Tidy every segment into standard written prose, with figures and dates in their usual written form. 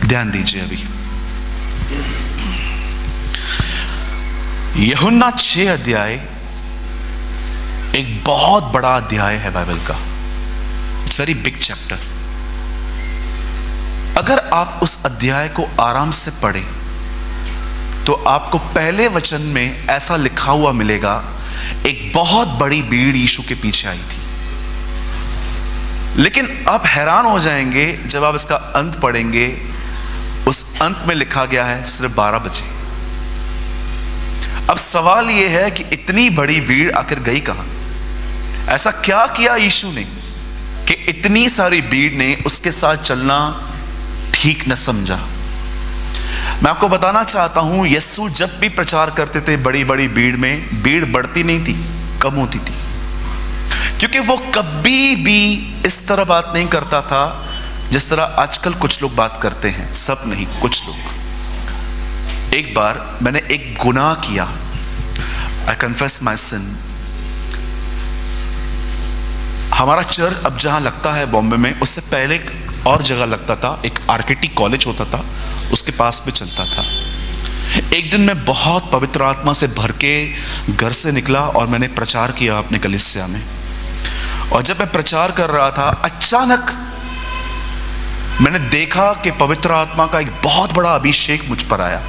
ध्यान दीजिए। अभी यूहन्ना 6 अध्याय एक बहुत बड़ा अध्याय है बाइबल का। It's very big chapter. अगर आप उस अध्याय को आराम से पढ़ें तो आपको पहले वचन में ऐसा लिखा हुआ मिलेगा, एक बहुत बड़ी भीड़ यीशु के पीछे आई थी। लेकिन आप हैरान हो जाएंगे जब आप इसका अंत पढ़ेंगे। उस अंत में लिखा गया है सिर्फ 12 बजे। अब सवाल यह है कि इतनी बड़ी भीड़ आखिर गई कहां? ऐसा क्या किया यीशु ने कि इतनी सारी भीड़ ने उसके साथ चलना ठीक न समझा? मैं आपको बताना चाहता हूं, यीशु जब भी प्रचार करते थे बड़ी बड़ी भीड़ में, भीड़ बढ़ती नहीं थी, कम होती थी। क्योंकि वो कभी भी इस तरह बात नहीं करता था जिस तरह आजकल कुछ लोग बात करते हैं। सब नहीं, कुछ लोग। एक बार मैंने एक गुनाह किया। आई कन्फेस माई सिन। हमारा चर्च अब जहां लगता है बॉम्बे में, उससे पहले एक और जगह लगता था, एक आरकेटी कॉलेज होता था, उसके पास में चलता था। एक दिन मैं बहुत पवित्र आत्मा से भर के घर से निकला और मैंने प्रचार किया अपने कलीसिया में। और जब मैं प्रचार कर रहा था, अचानक मैंने देखा कि पवित्र आत्मा का एक बहुत बड़ा अभिषेक मुझ पर आया।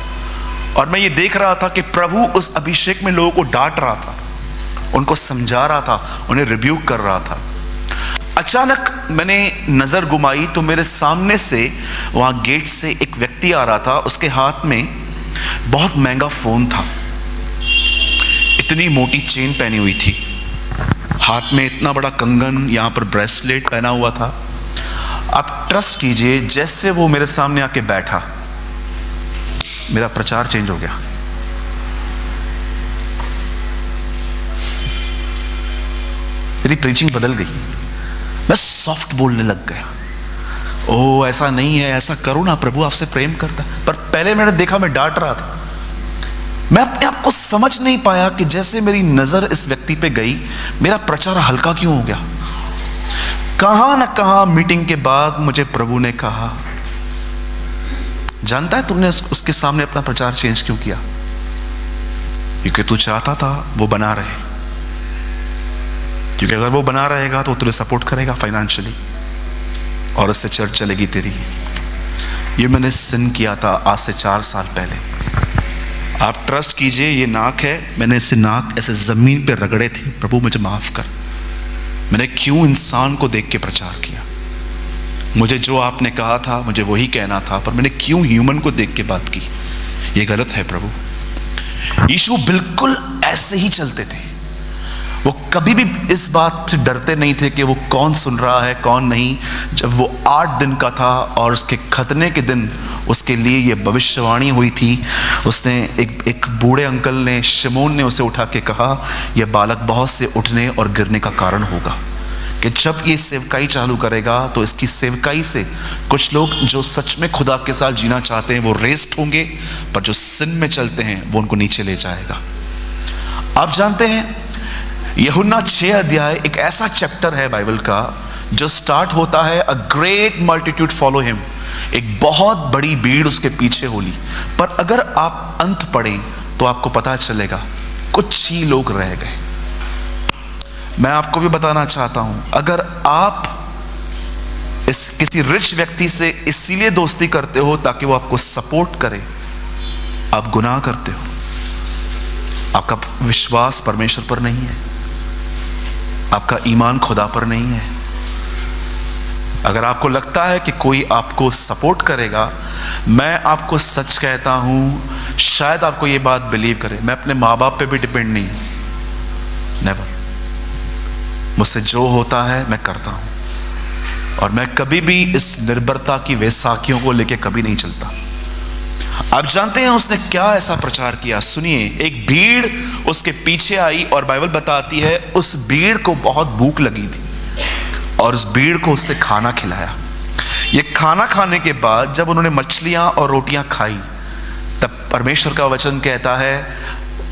और मैं ये देख रहा था कि प्रभु उस अभिषेक में लोगों को डांट रहा था, उनको समझा रहा था, उन्हें रिब्यूक कर रहा था। अचानक मैंने नजर घुमाई तो मेरे सामने से वहां गेट से एक व्यक्ति आ रहा था। उसके हाथ में बहुत महंगा फोन था, इतनी मोटी चेन पहनी हुई थी, हाथ में इतना बड़ा कंगन, यहां पर ब्रेसलेट पहना हुआ था। आप ट्रस्ट कीजिए, जैसे वो मेरे सामने आके बैठा, मेरा प्रचार चेंज हो गया। मेरी प्रीचिंग बदल गई। मैं सॉफ्ट बोलने लग गया। ओ ऐसा नहीं है, ऐसा करो ना, प्रभु आपसे प्रेम करता। पर पहले मैंने देखा मैं डांट रहा था। मैं अपने आप को समझ नहीं पाया कि जैसे मेरी नजर इस व्यक्ति पे गई, मेरा प्रचार हल्का क्यों हो गया। कहां ना कहां मीटिंग के बाद मुझे प्रभु ने कहा, जानता है तुमने उसके सामने अपना प्रचार चेंज क्यों किया? क्योंकि तू चाहता था वो बना रहे। क्योंकि अगर वो बना रहेगा तो तुझे सपोर्ट करेगा फाइनेंशियली और उससे चर्च चलेगी तेरी। ये मैंने सिन किया था आज से 4 साल पहले। आप ट्रस्ट कीजिए, ये नाक है, मैंने इसे नाक ऐसे जमीन पे रगड़े थे, प्रभु मुझे माफ कर। मैंने क्यों इंसान को देख के प्रचार किया? मुझे जो आपने कहा था मुझे वही कहना था, पर मैंने क्यों ह्यूमन को देख के बात की? ये गलत है प्रभु। यीशु बिल्कुल ऐसे ही चलते थे। वो कभी भी इस बात से डरते नहीं थे कि वो कौन सुन रहा है कौन नहीं। जब वो 8 दिन का था और उसके खतने के दिन उसके लिए ये भविष्यवाणी हुई थी, उसने एक बूढ़े अंकल ने, शिमोन ने उसे उठा के कहा, यह बालक बहुत से उठने और गिरने का कारण होगा, कि जब ये सेवकाई चालू करेगा तो इसकी सेवकाई से कुछ लोग जो सच में खुदा के साथ जीना चाहते हैं वो रेस्ट होंगे, पर जो सिन में चलते हैं वो उनको नीचे ले जाएगा। आप जानते हैं यूहन्ना 6 अध्याय एक ऐसा चैप्टर है बाइबल का जो स्टार्ट होता है, a great multitude follow him, एक बहुत बड़ी भीड़ उसके पीछे होली। पर अगर आप अंत पढ़ें तो आपको पता चलेगा कुछ ही लोग रह गए। मैं आपको भी बताना चाहता हूं, अगर आप किसी रिच व्यक्ति से इसीलिए दोस्ती करते हो ताकि वो आपको सपोर्ट करे, आप गुनाह करते हो। आपका विश्वास परमेश्वर पर नहीं है, आपका ईमान खुदा पर नहीं है। अगर आपको लगता है कि कोई आपको सपोर्ट करेगा, मैं आपको सच कहता हूं, शायद आपको यह बात बिलीव करे, मैं अपने माँ बाप पे भी डिपेंड नहीं हूं, नेवर। मुझसे जो होता है मैं करता हूं और मैं कभी भी इस निर्भरता की वैसाखियों को लेके कभी नहीं चलता। आप जानते हैं उसने क्या ऐसा प्रचार किया? सुनिए, एक भीड़ उसके पीछे आई और बाइबल बताती है उस भीड़ को बहुत भूख लगी थी और उस भीड़ को उसने खाना खिलाया। ये खाना खाने के बाद जब उन्होंने मछलियां और रोटियां खाई, तब परमेश्वर का वचन कहता है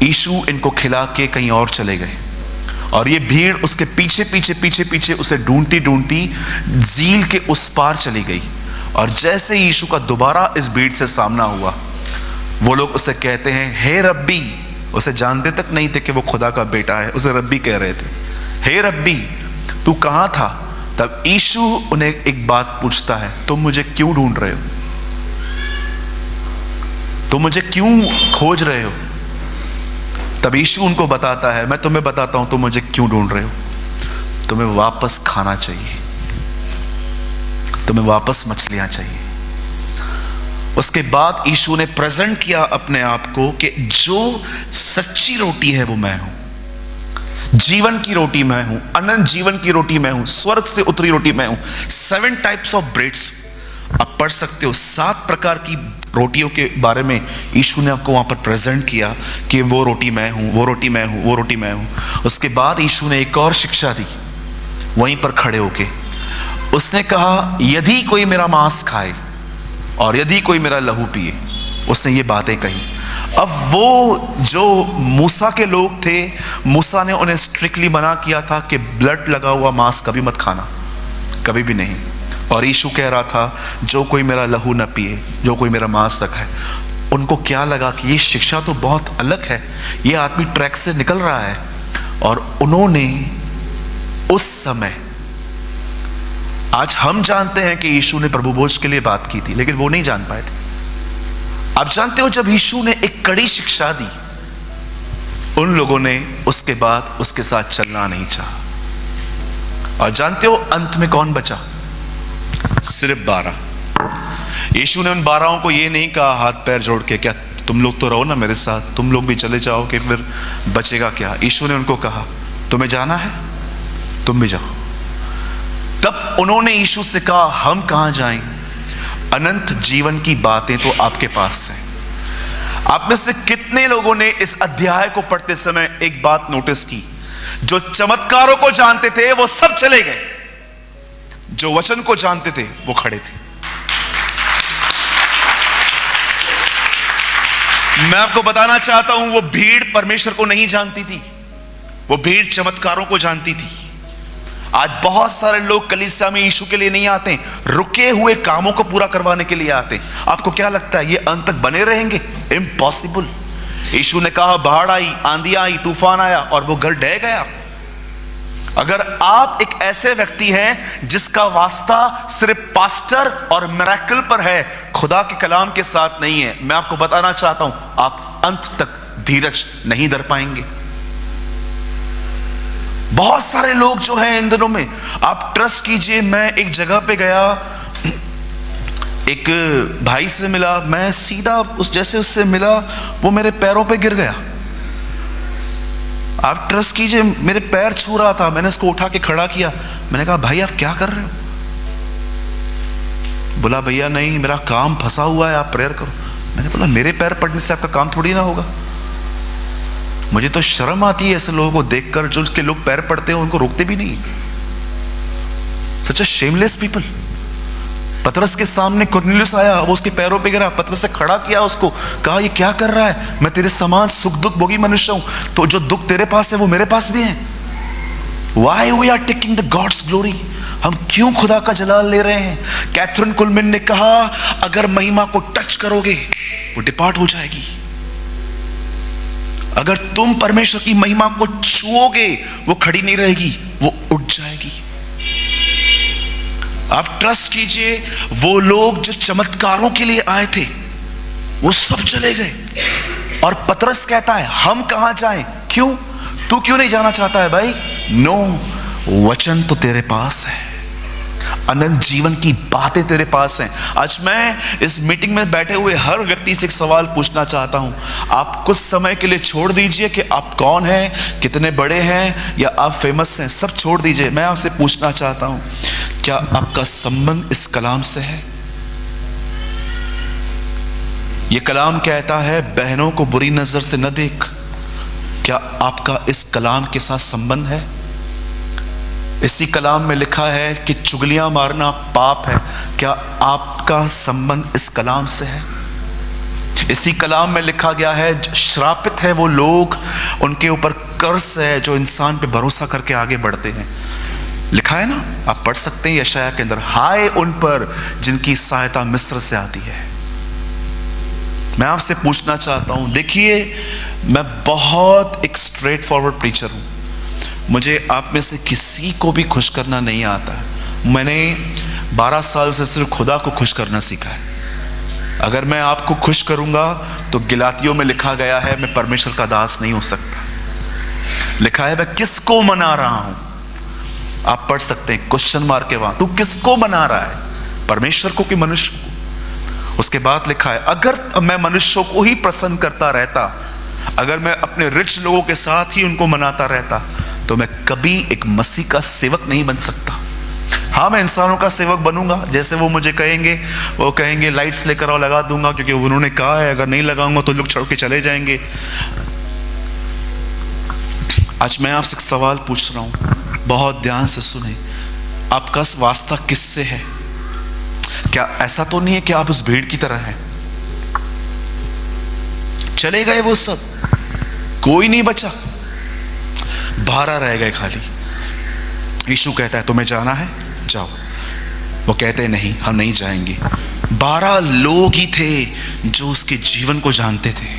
यीशु इनको खिला के कहीं और चले गए और ये भीड़ उसके पीछे पीछे पीछे पीछे उसे ढूंढती ढूंढती झील के उस पार चली गई। और जैसे ही यीशु का दोबारा इस भीड़ से सामना हुआ, वो लोग उसे कहते हैं हे रब्बी। उसे जानते तक नहीं थे कि वो खुदा का बेटा है, उसे रब्बी कह रहे थे। हे रब्बी, तू कहां था? तब यीशु उन्हें एक बात पूछता है, तुम मुझे क्यों ढूंढ रहे हो? तुम मुझे क्यों खोज रहे हो? तब यीशु उनको बताता है, मैं तुम्हें बताता हूं तुम मुझे क्यों ढूंढ रहे हो। तुम्हें वापस खाना चाहिए, तुम्हें वापस मछलियां चाहिए। उसके बाद यीशु ने प्रेजेंट किया अपने आप को कि जो सच्ची रोटी है वो मैं हूं, जीवन की रोटी मैं हूं, अनंत जीवन की रोटी मैं हूं, स्वर्ग से उतरी रोटी मैं हूं। 7 टाइप्स ऑफ ब्रेड्स आप पढ़ सकते हो। 7 प्रकार की रोटियों के बारे में यीशु ने आपको वहां पर प्रेजेंट किया कि वो रोटी मैं हूं, वो रोटी मैं हूं, वो रोटी मैं हूं। उसके बाद यीशु ने एक और शिक्षा दी वहीं पर खड़े होके। उसने कहा यदि कोई मेरा मांस खाए और यदि कोई मेरा लहू पिए, उसने ये बातें कही। अब वो जो मूसा के लोग थे, मूसा ने उन्हें स्ट्रिक्टली मना किया था कि ब्लड लगा हुआ मांस कभी मत खाना, कभी भी नहीं। और यीशु कह रहा था जो कोई मेरा लहू न पिए, जो कोई मेरा मांस न खाए। उनको क्या लगा कि ये शिक्षा तो बहुत अलग है, ये आदमी ट्रैक से निकल रहा है। और उन्होंने उस समय, आज हम जानते हैं कि यीशु ने प्रभु भोज के लिए बात की थी, लेकिन वो नहीं जान पाए थे। आप जानते हो जब यीशु ने एक कड़ी शिक्षा दी, उन लोगों ने उसके बाद उसके साथ चलना नहीं चाहा। और जानते हो अंत में कौन बचा? सिर्फ 12। यीशु ने उन 12 को ये नहीं कहा हाथ पैर जोड़ के, क्या तुम लोग तो रहो ना मेरे साथ, तुम लोग भी चले जाओ कि फिर बचेगा क्या? यीशु ने उनको कहा तुम्हें जाना है, तुम भी जाओ। तब उन्होंने यीशु से कहा हम कहां जाएं? अनंत जीवन की बातें तो आपके पास हैं। आप में से कितने लोगों ने इस अध्याय को पढ़ते समय एक बात नोटिस की? जो चमत्कारों को जानते थे वो सब चले गए, जो वचन को जानते थे वो खड़े थे। मैं आपको बताना चाहता हूं, वो भीड़ परमेश्वर को नहीं जानती थी, वो भीड़ चमत्कारों को जानती थी। आज बहुत सारे लोग कलीसिया में यीशु के लिए नहीं आते, रुके हुए कामों को पूरा करवाने के लिए आते। आपको क्या लगता है ये अंत तक बने रहेंगे? इम्पॉसिबल। यीशु ने कहा बाढ़ आई, आंधी आई, तूफान आया और वो घर ढह गया। अगर आप एक ऐसे व्यक्ति हैं जिसका वास्ता सिर्फ पास्टर और मिरेकल पर है, खुदा के कलाम के साथ नहीं है, मैं आपको बताना चाहता हूं आप अंत तक धीरज नहीं धर पाएंगे। बहुत सारे लोग जो हैं इन दिनों में, आप ट्रस्ट कीजिए, मैं एक जगह पे गया, एक भाई से मिला, मैं सीधा जैसे उससे मिला वो मेरे पैरों पे गिर गया। आप ट्रस्ट कीजिए, मेरे पैर छू रहा था, मैंने उसको उठा के खड़ा किया। मैंने कहा भाई आप क्या कर रहे हो? बोला भैया नहीं, मेरा काम फंसा हुआ है, आप प्रेयर करो। मैंने बोला मेरे पैर पड़ने से आपका काम थोड़ी ना होगा। मुझे तो शर्म आती है ऐसे लोगों को देखकर, जो उसके लोग पैर पड़ते हैं उनको रोकते भी नहीं। सच अ शेमलेस पीपल। पतरस के सामने कुरनेलियुस आया, वो उसके पैरों पे गिरा, पतरस से खड़ा किया उसको, कहा ये क्या कर रहा है? मैं तेरे समान सुख दुख भोगी मनुष्य हूं, तो जो दुख तेरे पास है वो मेरे पास भी है। Why we are taking the God's glory? हम क्यों खुदा का जलाल ले रहे हैं? कैथरीन कुलमिन ने कहा अगर महिमा को टच करोगे वो डिपार्ट हो जाएगी, अगर तुम परमेश्वर की महिमा को छुओगे वो खड़ी नहीं रहेगी, वो उठ जाएगी। आप ट्रस्ट कीजिए, वो लोग जो चमत्कारों के लिए आए थे वो सब चले गए। और पतरस कहता है हम कहां जाएं? क्यों? तू क्यों नहीं जाना चाहता है भाई? नो, वचन तो तेरे पास है, अनंत जीवन की बातें तेरे पास हैं। आज मैं इस मीटिंग में बैठे हुए हर व्यक्ति से एक सवाल पूछना चाहता हूं। आप कुछ समय के लिए छोड़ दीजिए कि आप कौन हैं, कितने बड़े हैं या आप फेमस हैं, सब छोड़ दीजिए। मैं आपसे पूछना चाहता हूं क्या आपका संबंध इस कलाम से है? यह कलाम कहता है बहनों को बुरी नजर से न देख। क्या आपका इस कलाम के साथ संबंध है? इसी कलाम में लिखा है कि चुगलियां मारना पाप है। क्या आपका संबंध इस कलाम से है? इसी कलाम में लिखा गया है श्रापित है वो लोग, उनके ऊपर कर्स है जो इंसान पे भरोसा करके आगे बढ़ते हैं। लिखा है ना, आप पढ़ सकते हैं यशाया के अंदर, हाय उन पर जिनकी सहायता मिस्र से आती है। मैं आपसे पूछना चाहता हूं, देखिए मैं बहुत एक स्ट्रेट फॉरवर्ड प्रीचर हूं, मुझे आप में से किसी को भी खुश करना नहीं आता। मैंने 12 साल से सिर्फ खुदा को खुश करना सीखा है। अगर मैं आपको खुश करूंगा तो गिलातियों में लिखा गया है मैं परमेश्वर का दास नहीं हो सकता। लिखा है मैं किसको मना रहा हूं, आप पढ़ सकते हैं क्वेश्चन मार्क के वहां, तू किसको मना रहा है, परमेश्वर को कि मनुष्य को। उसके बाद लिखा है अगर मैं मनुष्यों को ही प्रसन्न करता रहता, अगर मैं अपने रिच लोगों के साथ ही उनको मनाता रहता, तो मैं कभी एक मसीह का सेवक नहीं बन सकता। हाँ, मैं इंसानों का सेवक बनूंगा, जैसे वो मुझे कहेंगे, वो कहेंगे लाइट्स लेकर आओ, लगा दूंगा, क्योंकि उन्होंने कहा है अगर नहीं लगाऊंगा तो लोग छोड़ के चले जाएंगे। आज मैं आपसे एक सवाल पूछ रहा हूं, बहुत ध्यान से सुने, आपका वास्ता किससे है? क्या ऐसा तो नहीं है कि आप उस भीड़ की तरह हैं, चले गए वो सब, कोई नहीं बचा, 12 रह गए खाली। यीशु कहता है तुम्हें जाना है, जाओ। वो कहते हैं नहीं, हम नहीं जाएंगे। 12 लोग ही थे जो उसके जीवन को जानते थे।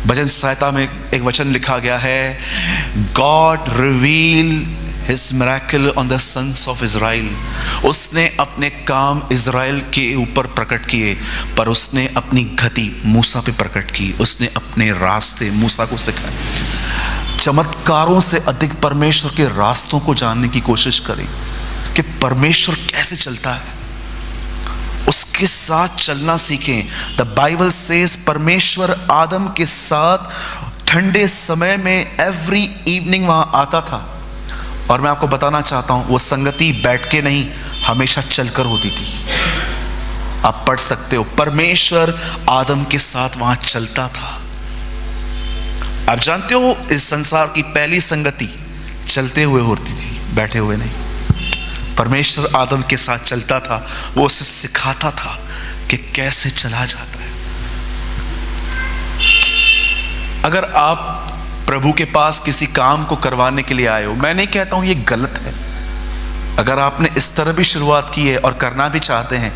भजन संहिता में एक वचन लिखा गया है, God reveal his miracle on the sons of Israel. उसने अपने काम इज़राइल के ऊपर प्रकट किए, पर उसने अपनी गति मूसा पे प्रकट की, उसने अपने रास्ते मूसा को सिखाए। चमत्कारों से अधिक परमेश्वर के रास्तों को जानने की कोशिश करें कि परमेश्वर कैसे चलता है, उसके साथ चलना सीखें। द बाइबल सेज परमेश्वर आदम के साथ ठंडे समय में एवरी इवनिंग वहां आता था, और मैं आपको बताना चाहता हूं वो संगति बैठ के नहीं, हमेशा चलकर होती थी। आप पढ़ सकते हो, परमेश्वर आदम के साथ वहां चलता था। आप जानते हो इस संसार की पहली संगति चलते हुए होती थी, बैठे हुए नहीं। परमेश्वर आदम के साथ चलता था, वो उसे सिखाता था कि कैसे चला जाता है। अगर आप प्रभु के पास किसी काम को करवाने के लिए आए हो, मैं नहीं कहता हूं ये गलत है, अगर आपने इस तरह भी शुरुआत की है और करना भी चाहते हैं,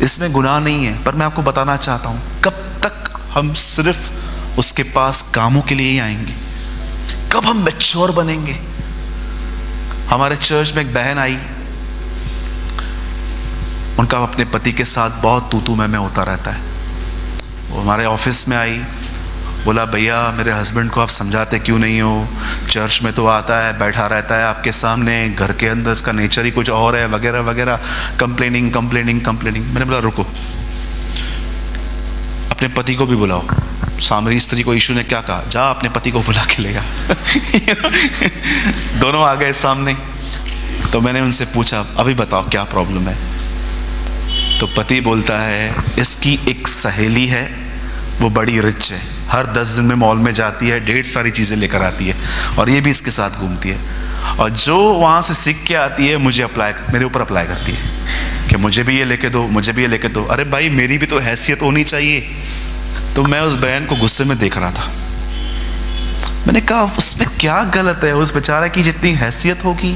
इसमें गुनाह नहीं है। पर मैं आपको बताना चाहता हूं, कब तक हम सिर्फ उसके पास कामों के लिए ही आएंगे? कब हम मैच्योर बनेंगे? हमारे चर्च में एक बहन आई, उनका अपने पति के साथ बहुत तू मैं होता रहता है। वो हमारे ऑफिस में आई, बोला भैया मेरे हस्बैंड को आप समझाते क्यों नहीं हो, चर्च में तो आता है, बैठा रहता है आपके सामने, घर के अंदर इसका नेचर ही कुछ और है, वगैरह वगैरह, कंप्लेनिंग। मैंने बोला रुको, अपने पति को भी बुलाओ। सामरी स्त्री को यीशु ने क्या कहा, जा अपने पति को बुला के लेगा। दोनों आ गए सामने। तो मैंने उनसे पूछा अभी बताओ क्या प्रॉब्लम है? तो पति बोलता है इसकी एक सहेली है, वो बड़ी रिच है, हर 10 दिन में मॉल में जाती है, ढेर सारी चीज़ें लेकर आती है, और ये भी इसके साथ घूमती है, और जो वहाँ से सीख के आती है मुझे मेरे ऊपर अप्लाई करती है कि मुझे भी ये लेके दो, मुझे भी ये लेके दो। अरे भाई मेरी भी तो हैसियत होनी चाहिए। तो मैं उस बहन को गुस्से में देख रहा था। मैंने कहा उसमें क्या गलत है, उस बेचारे की जितनी हैसियत होगी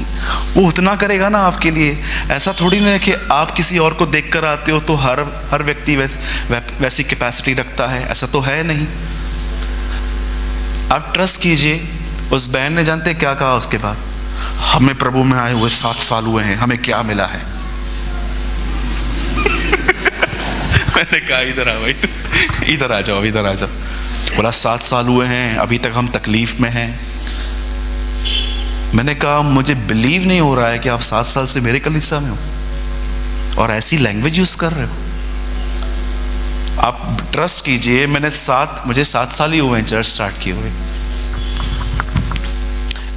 वो उतना करेगा ना आपके लिए। ऐसा थोड़ी ना है कि आप किसी और को देखकर आते हो तो हर व्यक्ति वैसी कैपेसिटी रखता है, ऐसा तो है नहीं। आप ट्रस्ट कीजिए, उस बहन ने जानते क्या कहा उसके बाद, हमें प्रभु में आए हुए 7 साल हुए हैं, हमें क्या मिला है? मैंने कहा इधर आ भाई, इधर आ जाओ, इधर आ जाओ। बोला 7 साल हुए हैं, अभी तक हम तकलीफ में हैं। मैंने कहा मुझे बिलीव नहीं हो रहा है कि आप 7 साल से मेरे कलीसिया में हो और ऐसी लैंग्वेज यूज कर रहे हो। आप ट्रस्ट कीजिए, मुझे 7 साल ही हुए हैं चर्च स्टार्ट किए हुए।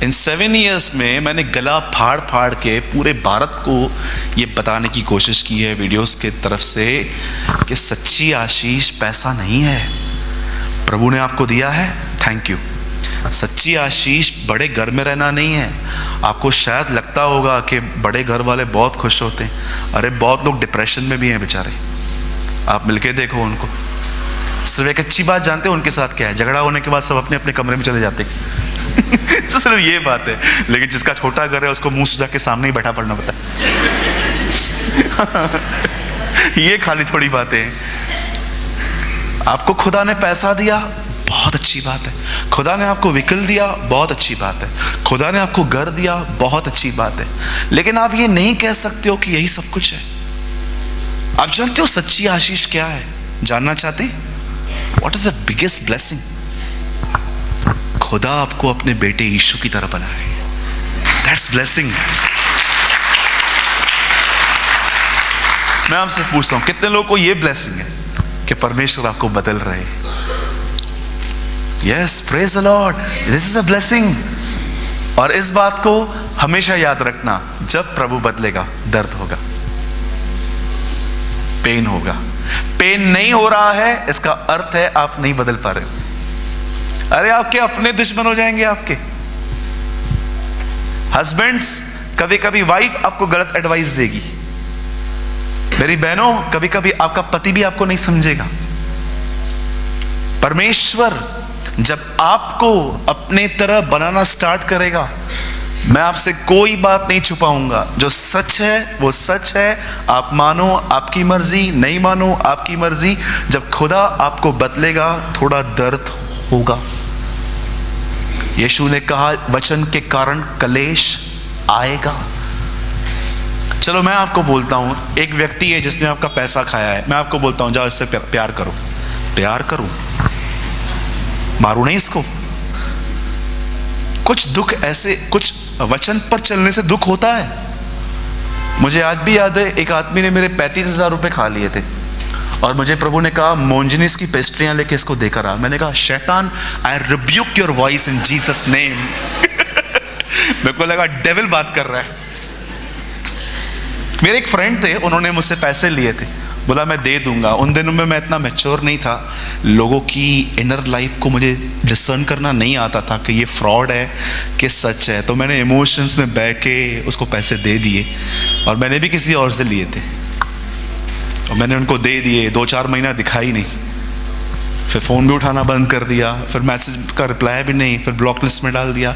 इन 7 years में मैंने गला फाड़ फाड़ के पूरे भारत को ये बताने की कोशिश की है वीडियोस के तरफ से कि सच्ची आशीष पैसा नहीं है, प्रभु ने आपको दिया है, थैंक यू। सच्ची आशीष बड़े घर में रहना नहीं है। आपको शायद लगता होगा कि बड़े घर वाले बहुत खुश होते हैं, अरे बहुत लोग डिप्रेशन में भी हैं बेचारे, आप मिलके देखो उनको। सिर्फ एक अच्छी बात जानते हो उनके साथ क्या है, झगड़ा होने के बाद सब अपने अपने कमरे में चले जाते हैं। सिर्फ ये बात है। लेकिन जिसका छोटा घर है उसको मुंह सुझा के सामने ही बैठा पड़ना पड़ता है। ये खाली थोड़ी बातें हैं। आपको खुदा ने पैसा दिया, बहुत अच्छी बात है। खुदा ने आपको व्हीकल दिया, बहुत अच्छी बात है। खुदा ने आपको घर दिया, बहुत अच्छी बात है। लेकिन आप ये नहीं कह सकते हो कि यही सब कुछ है। आप जानते हो सच्ची आशीष क्या है? जानना चाहते? What is the biggest blessing? खुदा आपको अपने बेटे यीशु की तरह बनाए। That's blessing. मैं आपसे पूछता हूं, कितने लोगों को यह ब्लेसिंग है कि परमेश्वर आपको बदल रहे हैं? Yes, praise the Lord, this is a blessing. और इस बात को हमेशा याद रखना, जब प्रभु बदलेगा दर्द होगा, पेन होगा। पेन नहीं हो रहा है, इसका अर्थ है आप नहीं बदल पा रहे हो। अरे आपके अपने दुश्मन हो जाएंगे आपके। हस्बैंड्स, कभी कभी वाइफ आपको गलत एडवाइस देगी। मेरी बहनों, कभी कभी आपका पति भी आपको नहीं समझेगा। परमेश्वर जब आपको अपने तरह बनाना स्टार्ट करेगा, मैं आपसे कोई बात नहीं छुपाऊंगा। जो सच है वो सच है। आप मानो आपकी मर्जी, नहीं मानो आपकी मर्जी। जब खुदा आपको बदलेगा, थोड़ा दर्द होगा। यीशु ने कहा, वचन के कारण कलेश आएगा। चलो मैं आपको बोलता हूं, एक व्यक्ति है जिसने आपका पैसा खाया है। मैं आपको बोलता हूं, जाओ इससे प्यार करो। प्यार करो, मारो नहीं इसको। कुछ दुख ऐसे, कुछ वचन पर चलने से दुख होता है। मुझे आज भी याद है, एक आदमी ने मेरे 35,000 रुपए खा लिए थे और मुझे प्रभु ने कहा, मोंजनीस की पेस्ट्रियां लेके इसको देकर आ। मैंने कहा, शैतान, आई rebuke your voice in Jesus name. मेरे को लगा डेविल बात कर रहा है। मेरे एक फ्रेंड थे, उन्होंने मुझसे पैसे लिए थे। बोला मैं दे दूंगा। उन दिनों में मैं इतना मैच्योर नहीं था, लोगों की इनर लाइफ को मुझे डिसर्न करना नहीं आता था कि ये फ्रॉड है कि सच है। तो मैंने इमोशंस में बह के उसको पैसे दे दिए, और मैंने भी किसी और से लिए थे और मैंने उनको दे दिए। 2-4 महीना दिखाई नहीं, फिर फ़ोन भी उठाना बंद कर दिया, फिर मैसेज का रिप्लाई भी नहीं, फिर ब्लॉक लिस्ट में डाल दिया।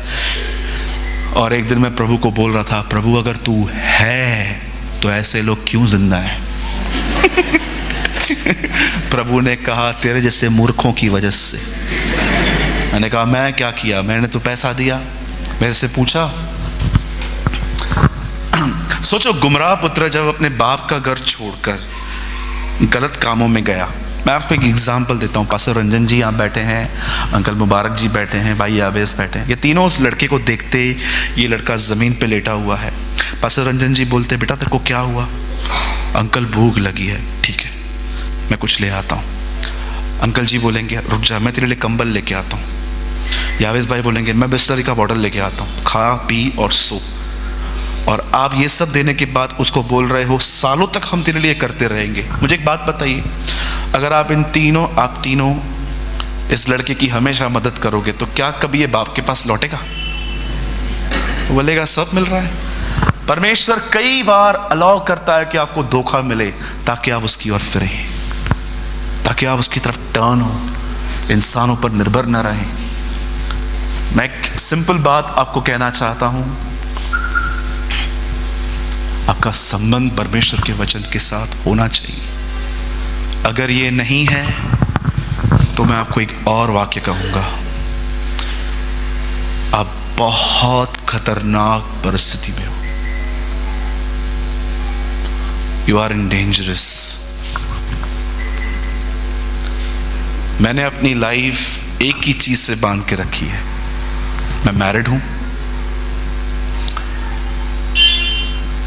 और एक दिन मैं प्रभु को बोल रहा था, प्रभु अगर तू है तो ऐसे लोग क्यों जिंदा हैं? प्रभु ने कहा, तेरे जैसे मूर्खों की वजह से। मैंने कहा, मैं क्या किया? मैंने तो पैसा दिया। मेरे से पूछा। सोचो, गुमराह पुत्र जब अपने बाप का घर छोड़कर गलत कामों में गया। मैं आपको एक एग्जाम्पल देता हूँ। पास्टर रंजन जी यहाँ बैठे हैं, अंकल मुबारक जी बैठे हैं, भाई आवेश बैठे हैं। ये तीनों उस लड़के को देखते, ये लड़का ज़मीन पे लेटा हुआ है। पास्टर रंजन जी बोलते, बेटा तेरे को क्या हुआ? अंकल भूख लगी है। ठीक है, मैं कुछ ले आता हूँ। अंकल जी बोलेंगे, रुक जा, मैं तेरे लिए कंबल लेके आता हूँ। यावेश भाई बोलेंगे, मैं बिस्लरी का बॉटल लेके आता हूँ, खा पी और सो। और आप ये सब देने के बाद उसको बोल रहे हो, सालों तक हम तेरे लिए करते रहेंगे। मुझे एक बात बताइए, अगर आप तीनों इस लड़के की हमेशा मदद करोगे, तो क्या कभी ये बाप के पास लौटेगा? बोलेगा सब मिल रहा है। परमेश्वर कई बार अलाउ करता है कि आपको धोखा मिले, ताकि आप उसकी ओर फिरें, ताकि आप उसकी तरफ टर्न हो, इंसानों पर निर्भर न रहें। मैं एक सिंपल बात आपको कहना चाहता हूं, आपका संबंध परमेश्वर के वचन के साथ होना चाहिए। अगर ये नहीं है तो मैं आपको एक और वाक्य कहूंगा, आप बहुत खतरनाक परिस्थिति में हो। You are in dangerous. मैंने अपनी लाइफ एक ही चीज से बांध के रखी है। मैं मैरिड हूं,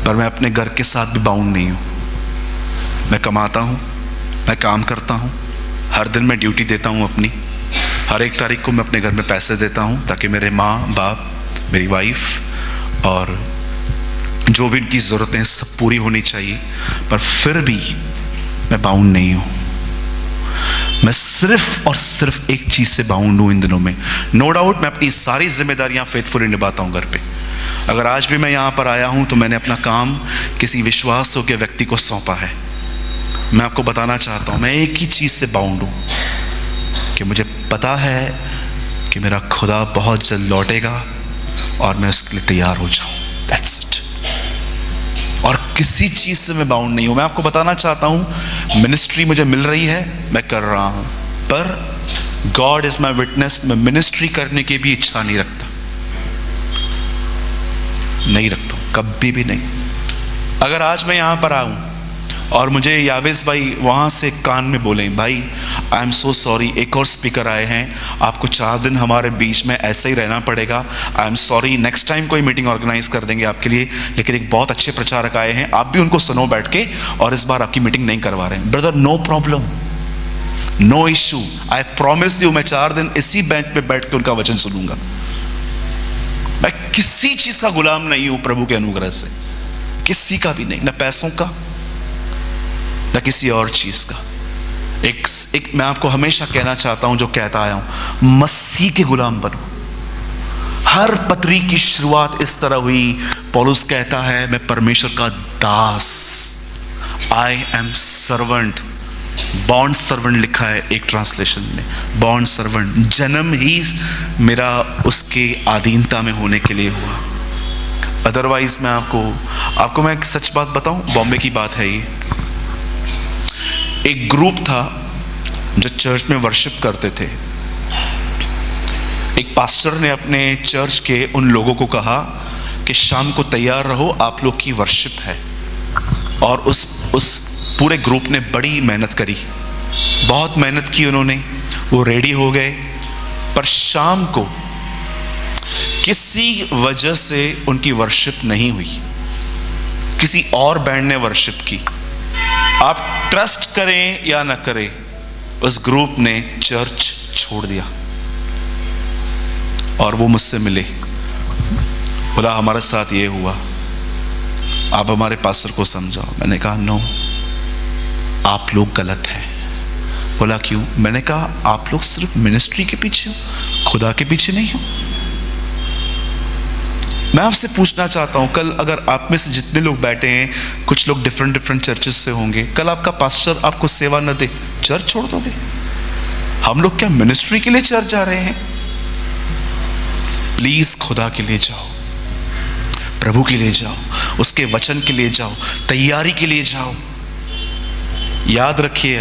पर मैं अपने घर के साथ भी बाउंड नहीं हूं। मैं कमाता हूं, मैं काम करता हूं, हर दिन मैं ड्यूटी देता हूं अपनी। हर एक तारीख को मैं अपने घर में पैसे देता हूं, ताकि मेरे माँ बाप, मेरी वाइफ और जो भी इनकी ज़रूरतें सब पूरी होनी चाहिए। पर फिर भी मैं बाउंड नहीं हूं। मैं सिर्फ और सिर्फ एक चीज़ से बाउंड हूं इन दिनों में। नो डाउट मैं अपनी सारी जिम्मेदारियां फेथफुली निभाता हूं घर पे। अगर आज भी मैं यहाँ पर आया हूँ तो मैंने अपना काम किसी विश्वास योग्य व्यक्ति को सौंपा है। मैं आपको बताना चाहता हूँ, मैं एक ही चीज़ से बाउंड हूँ कि मुझे पता है कि मेरा खुदा बहुत जल्द लौटेगा और मैं उसके लिए तैयार हो जाऊं। That's it. और किसी चीज से मैं बाउंड नहीं हूं। मैं आपको बताना चाहता हूं, मिनिस्ट्री मुझे मिल रही है, मैं कर रहा हूं, पर गॉड इज माई विटनेस, मैं मिनिस्ट्री करने की भी इच्छा नहीं रखता, नहीं रखता हूं, कभी भी नहीं। अगर आज मैं यहां पर आऊं और मुझे यावेस भाई वहाँ से कान में बोलें, भाई आई एम सो सॉरी, एक और स्पीकर आए हैं, आपको 4 दिन हमारे बीच में ऐसे ही रहना पड़ेगा, I am sorry, next time कोई मीटिंग ऑर्गेनाइज कर देंगे आपके लिए, लेकिन एक बहुत अच्छे प्रचारक आए हैं, आप भी उनको सुनो बैठ के, और इस बार आपकी मीटिंग नहीं करवा रहे हैं। Brother, no problem, no issue, I promise you, मैं 4 दिन इसी बेंच पे बैठ के उनका वचन सुनूंगा। मैं किसी चीज का गुलाम नहीं हूं प्रभु के अनुग्रह से, किसी का भी नहीं, न पैसों का न किसी और चीज का। एक मैं आपको हमेशा कहना चाहता हूं, जो कहता आया हूं, मसीह के गुलाम बनो। हर पत्री की शुरुआत इस तरह हुई, पौलुस कहता है मैं परमेश्वर का दास, I am servant, bond servant लिखा है एक ट्रांसलेशन में, बॉन्ड सर्वेंट। जन्म ही मेरा उसके अधीनता में होने के लिए हुआ। अदरवाइज मैं आपको मैं एक सच बात बताऊं, बॉम्बे की बात है ये। एक ग्रुप था जो चर्च में वर्शिप करते थे। एक पास्टर ने अपने चर्च के उन लोगों को कहा कि शाम को तैयार रहो, आप लोग की वर्शिप है। और उस पूरे ग्रुप ने बड़ी मेहनत करी, बहुत मेहनत की उन्होंने, वो रेडी हो गए, पर शाम को किसी वजह से उनकी वर्शिप नहीं हुई, किसी और बैंड ने वर्शिप की। आप ट्रस्ट करें या ना करें, उस ग्रुप ने चर्च छोड़ दिया। और वो मुझसे मिले, बोला हमारे साथ ये हुआ, आप हमारे पास्टर को समझाओ। मैंने कहा नो, आप लोग गलत हैं। बोला क्यों? मैंने कहा आप लोग सिर्फ मिनिस्ट्री के पीछे हो, खुदा के पीछे नहीं हो। मैं आपसे पूछना चाहता हूं, कल अगर आप में से जितने लोग बैठे हैं, कुछ लोग डिफरेंट चर्चेस से होंगे, कल आपका पास्टर आपको सेवा न दे, चर्च छोड़ दोगे? हम लोग क्या मिनिस्ट्री के लिए चर्च जा रहे हैं? प्लीज खुदा के लिए जाओ, प्रभु के लिए जाओ, उसके वचन के लिए जाओ, तैयारी के लिए जाओ। याद रखिए,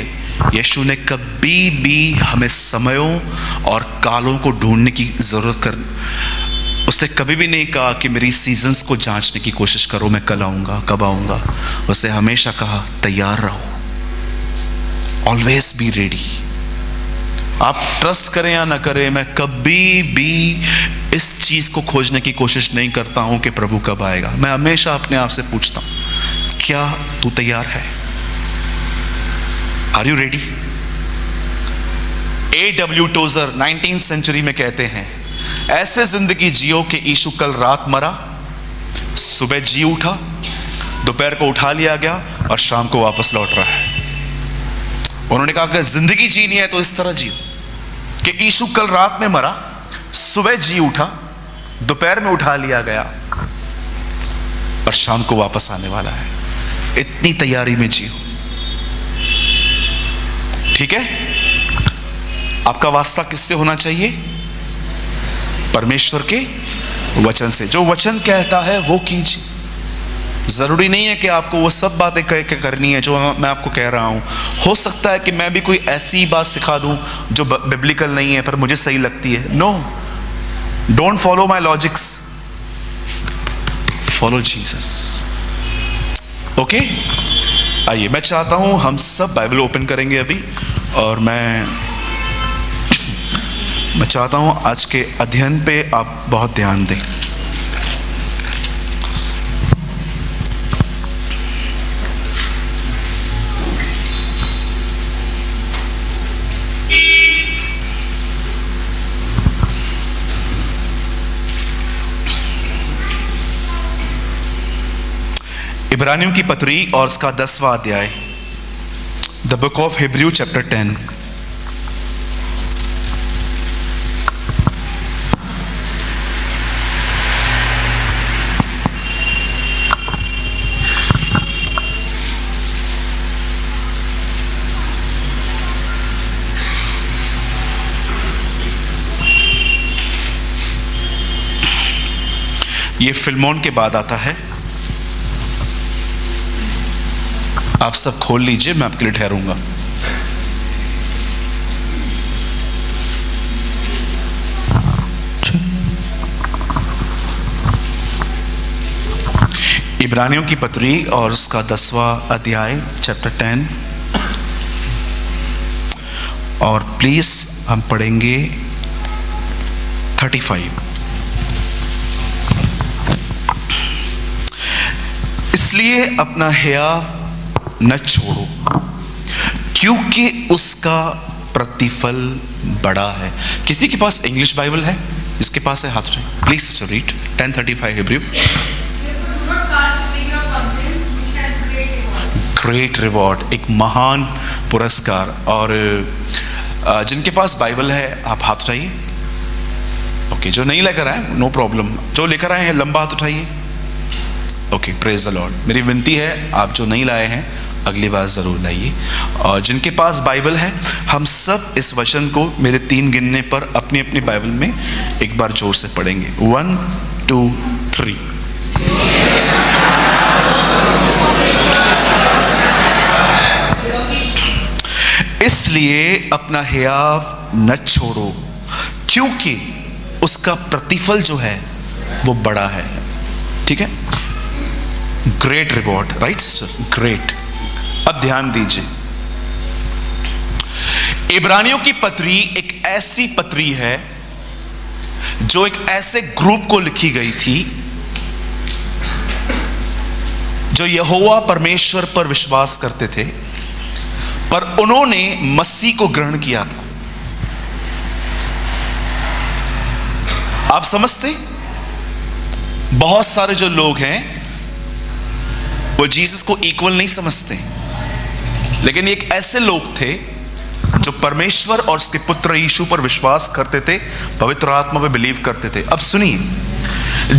यीशु ने कभी भी हमें समयों और कालों को ढूंढने की जरूरत उसने कभी भी नहीं कहा कि मेरी सीजन्स को जांचने की कोशिश करो, मैं कल आऊंगा, कब आऊंगा। उसने हमेशा कहा तैयार रहो, ऑलवेज बी रेडी। आप ट्रस्ट करें या ना करें, मैं कभी भी इस चीज को खोजने की कोशिश नहीं करता हूं कि प्रभु कब आएगा। मैं हमेशा अपने आप से पूछता हूं, क्या तू तैयार है? Are you ready? A.W. Tozer 19th century में कहते हैं, ऐसे जिंदगी जियो कि यीशु कल रात मरा, सुबह जी उठा, दोपहर को उठा लिया गया और शाम को वापस लौट रहा है। उन्होंने कहा कि जिंदगी जीनी है तो इस तरह जियो कि यीशु कल रात में मरा, सुबह जी उठा, दोपहर में उठा लिया गया और शाम को वापस आने वाला है। इतनी तैयारी में जियो, ठीक है? आपका वास्ता किससे होना चाहिए? परमेश्वर के वचन से। जो वचन कहता है वो कीजिए। जरूरी नहीं है कि आपको वो सब बातें करनी है जो मैं आपको कह रहा हूं। हो सकता है कि मैं भी कोई ऐसी बात सिखा दूं जो बिब्लिकल नहीं है पर मुझे सही लगती है। No, don't follow my logics, follow Jesus. Okay, आइए, मैं चाहता हूं हम सब बाइबल ओपन करेंगे अभी, और मैं चाहता हूं आज के अध्ययन पे आप बहुत ध्यान दें। इब्रानियों की पत्री और उसका 10वां अध्याय, the book of Hebrew chapter 10। ये फिल्मोन के बाद आता है। आप सब खोल लीजिए, मैं आपके लिए ठहरूंगा। इब्रानियों की पत्री और उसका 10वां अध्याय, चैप्टर 10, और प्लीज हम पढ़ेंगे 35। इसलिए अपना हियाव न छोड़ो, क्योंकि उसका प्रतिफल बड़ा है। किसी के पास इंग्लिश बाइबल है? जिसके पास है हाथ उठाएं। Please read 10:35 Hebrew. Great reward, एक महान पुरस्कार। और जिनके पास बाइबल है आप हाथ उठाइए। ओके, जो नहीं लेकर आए नो प्रॉब्लम, जो लेकर आए हैं लंबा हाथ उठाइए। Okay, praise the Lord. मेरी विनती है आप जो नहीं लाए हैं अगली बार जरूर लाइए। और जिनके पास बाइबल है, हम सब इस वचन को मेरे 3 गिनने पर अपनी अपनी बाइबल में एक बार जोर से पढ़ेंगे। 1 2 3। इसलिए अपना हियाव न छोड़ो, क्योंकि उसका प्रतिफल जो है वो बड़ा है। ठीक है, great reward, right sir, great. अब ध्यान दीजिए, इब्रानियों की पत्री एक ऐसी पत्री है जो एक ऐसे ग्रुप को लिखी गई थी जो यहोवा परमेश्वर पर विश्वास करते थे, पर उन्होंने मसीह को ग्रहण किया था। आप समझते, बहुत सारे जो लोग हैं वो जीसस को इक्वल नहीं समझते, लेकिन एक ऐसे लोग थे जो परमेश्वर और उसके पुत्र यीशु पर विश्वास करते थे, पवित्र आत्मा पे बिलीव करते थे। अब सुनिए,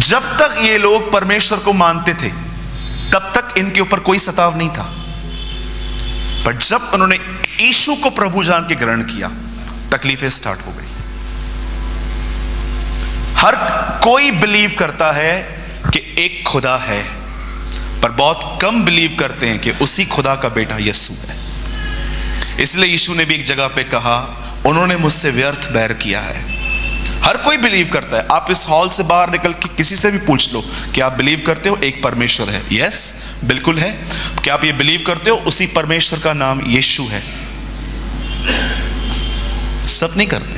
जब तक ये लोग परमेश्वर को मानते थे तब तक इनके ऊपर कोई सताव नहीं था, पर जब उन्होंने यीशु को प्रभु जान के ग्रहण किया, तकलीफें स्टार्ट हो गई। हर कोई बिलीव करता है कि एक खुदा है, पर बहुत कम बिलीव करते हैं कि उसी खुदा का बेटा यीशु है। इसलिए यीशु ने भी एक जगह पे कहा, उन्होंने मुझसे व्यर्थ बैर किया है। हर कोई बिलीव करता है। आप इस हॉल से बाहर निकल के किसी से भी पूछ लो कि आप बिलीव करते हो एक परमेश्वर है? यस, बिल्कुल है। क्या आप ये बिलीव करते हो उसी परमेश्वर का नाम यीशु है? सब नहीं करते।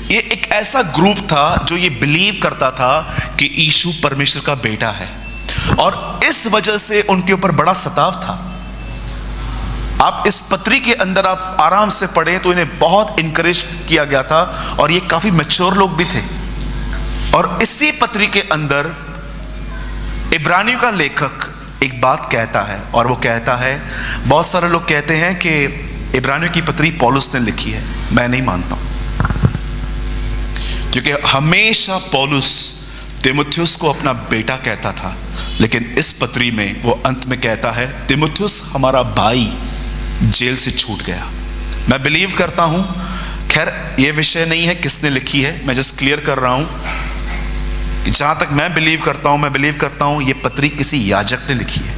ये एक ऐसा ग्रुप था जो ये बिलीव करता था कि यीशु परमेश्वर का बेटा है, और इस वजह से उनके ऊपर बड़ा सताव था। आप इस पत्री के अंदर आप आराम से पढ़ें तो इन्हें बहुत इनकरेज किया गया था, और ये काफी मैच्योर लोग भी थे। और इसी पत्री के अंदर इब्रानियों का लेखक एक बात कहता है, और वो कहता है, बहुत सारे लोग कहते हैं कि इब्रानियों की पत्री पौलुस ने लिखी है। मैं नहीं मानता हूं, क्योंकि हमेशा पौलुस तीमुथियुस को अपना बेटा कहता था, लेकिन इस पत्री में वो अंत में कहता है, तीमुथियुस हमारा भाई जेल से छूट गया। मैं बिलीव करता हूं, खैर ये विषय नहीं है किसने लिखी है, मैं जस्ट क्लियर कर रहा हूं कि जहां तक मैं बिलीव करता हूं ये पत्री किसी याजक ने लिखी है,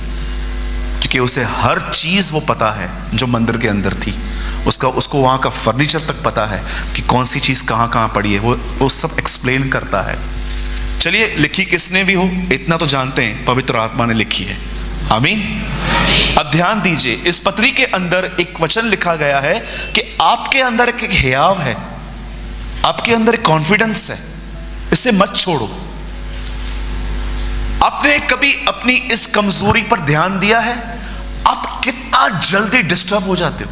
क्योंकि उसे हर चीज वो पता है जो मंदिर के अंदर थी। उसको वहां का फर्नीचर तक पता है कि कौन सी चीज कहां कहां पड़ी है, वो सब एक्सप्लेन करता है। चलिए, लिखी किसने भी हो इतना तो जानते हैं, पवित्र आत्मा ने लिखी है। आमीन। अब ध्यान दीजिए, इस पत्री के अंदर एक वचन लिखा गया है कि आपके अंदर एक हियाव है, आपके अंदर एक कॉन्फिडेंस है, इसे मत छोड़ो। आपने कभी अपनी इस कमजोरी पर ध्यान दिया है? आप कितना जल्दी डिस्टर्ब हो जाते हो,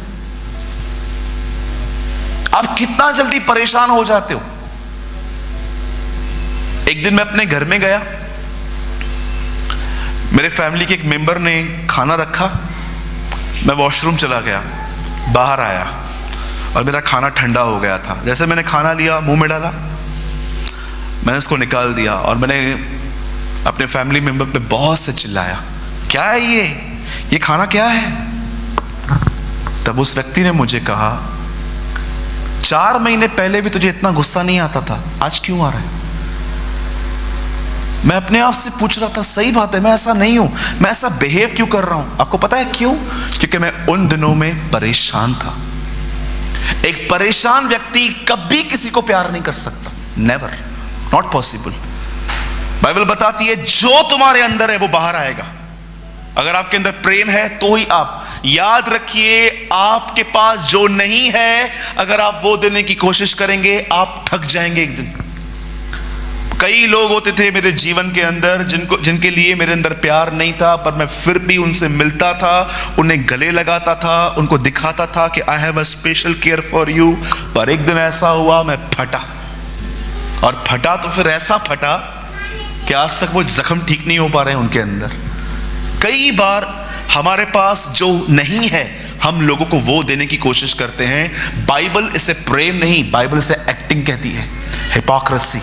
आप कितना जल्दी परेशान हो जाते हो। एक दिन मैं अपने घर में गया, मेरे फैमिली के एक मेंबर ने खाना रखा, मैं वॉशरूम चला गया, बाहर आया और मेरा खाना ठंडा हो गया था। जैसे मैंने खाना लिया, मुंह में डाला, मैंने उसको निकाल दिया और मैंने अपने फैमिली मेंबर पे बहुत से चिल्लाया, क्या है ये खाना क्या है? तब उस व्यक्ति ने मुझे कहा, 4 महीने पहले भी तुझे इतना गुस्सा नहीं आता था, आज क्यों आ रहा है? मैं अपने आप से पूछ रहा था, सही बात है, मैं ऐसा नहीं हूं, मैं ऐसा बिहेव क्यों कर रहा हूं? आपको पता है क्यों? क्योंकि मैं उन दिनों में परेशान था। एक परेशान व्यक्ति कभी किसी को प्यार नहीं कर सकता, नेवर, नॉट पॉसिबल। बाइबल बताती है जो तुम्हारे अंदर है वो बाहर आएगा। अगर आपके अंदर प्रेम है तो ही आप, याद रखिए, आपके पास जो नहीं है अगर आप वो देने की कोशिश करेंगे आप थक जाएंगे एक दिन। कई लोग होते थे मेरे जीवन के अंदर जिनके लिए मेरे अंदर प्यार नहीं था, पर मैं फिर भी उनसे मिलता था, उन्हें गले लगाता था, उनको दिखाता था कि I have a special care for you. पर एक दिन ऐसा हुआ, मैं फटा, और फटा तो फिर ऐसा फटा कि आज तक वो जख्म ठीक नहीं हो पा रहे हैं उनके अंदर। कई बार हमारे पास जो नहीं है हम लोगों को वो देने की कोशिश करते हैं। बाइबल इसे प्रेम नहीं, बाइबल इसे एक्टिंग कहती है, हिपोक्रेसी।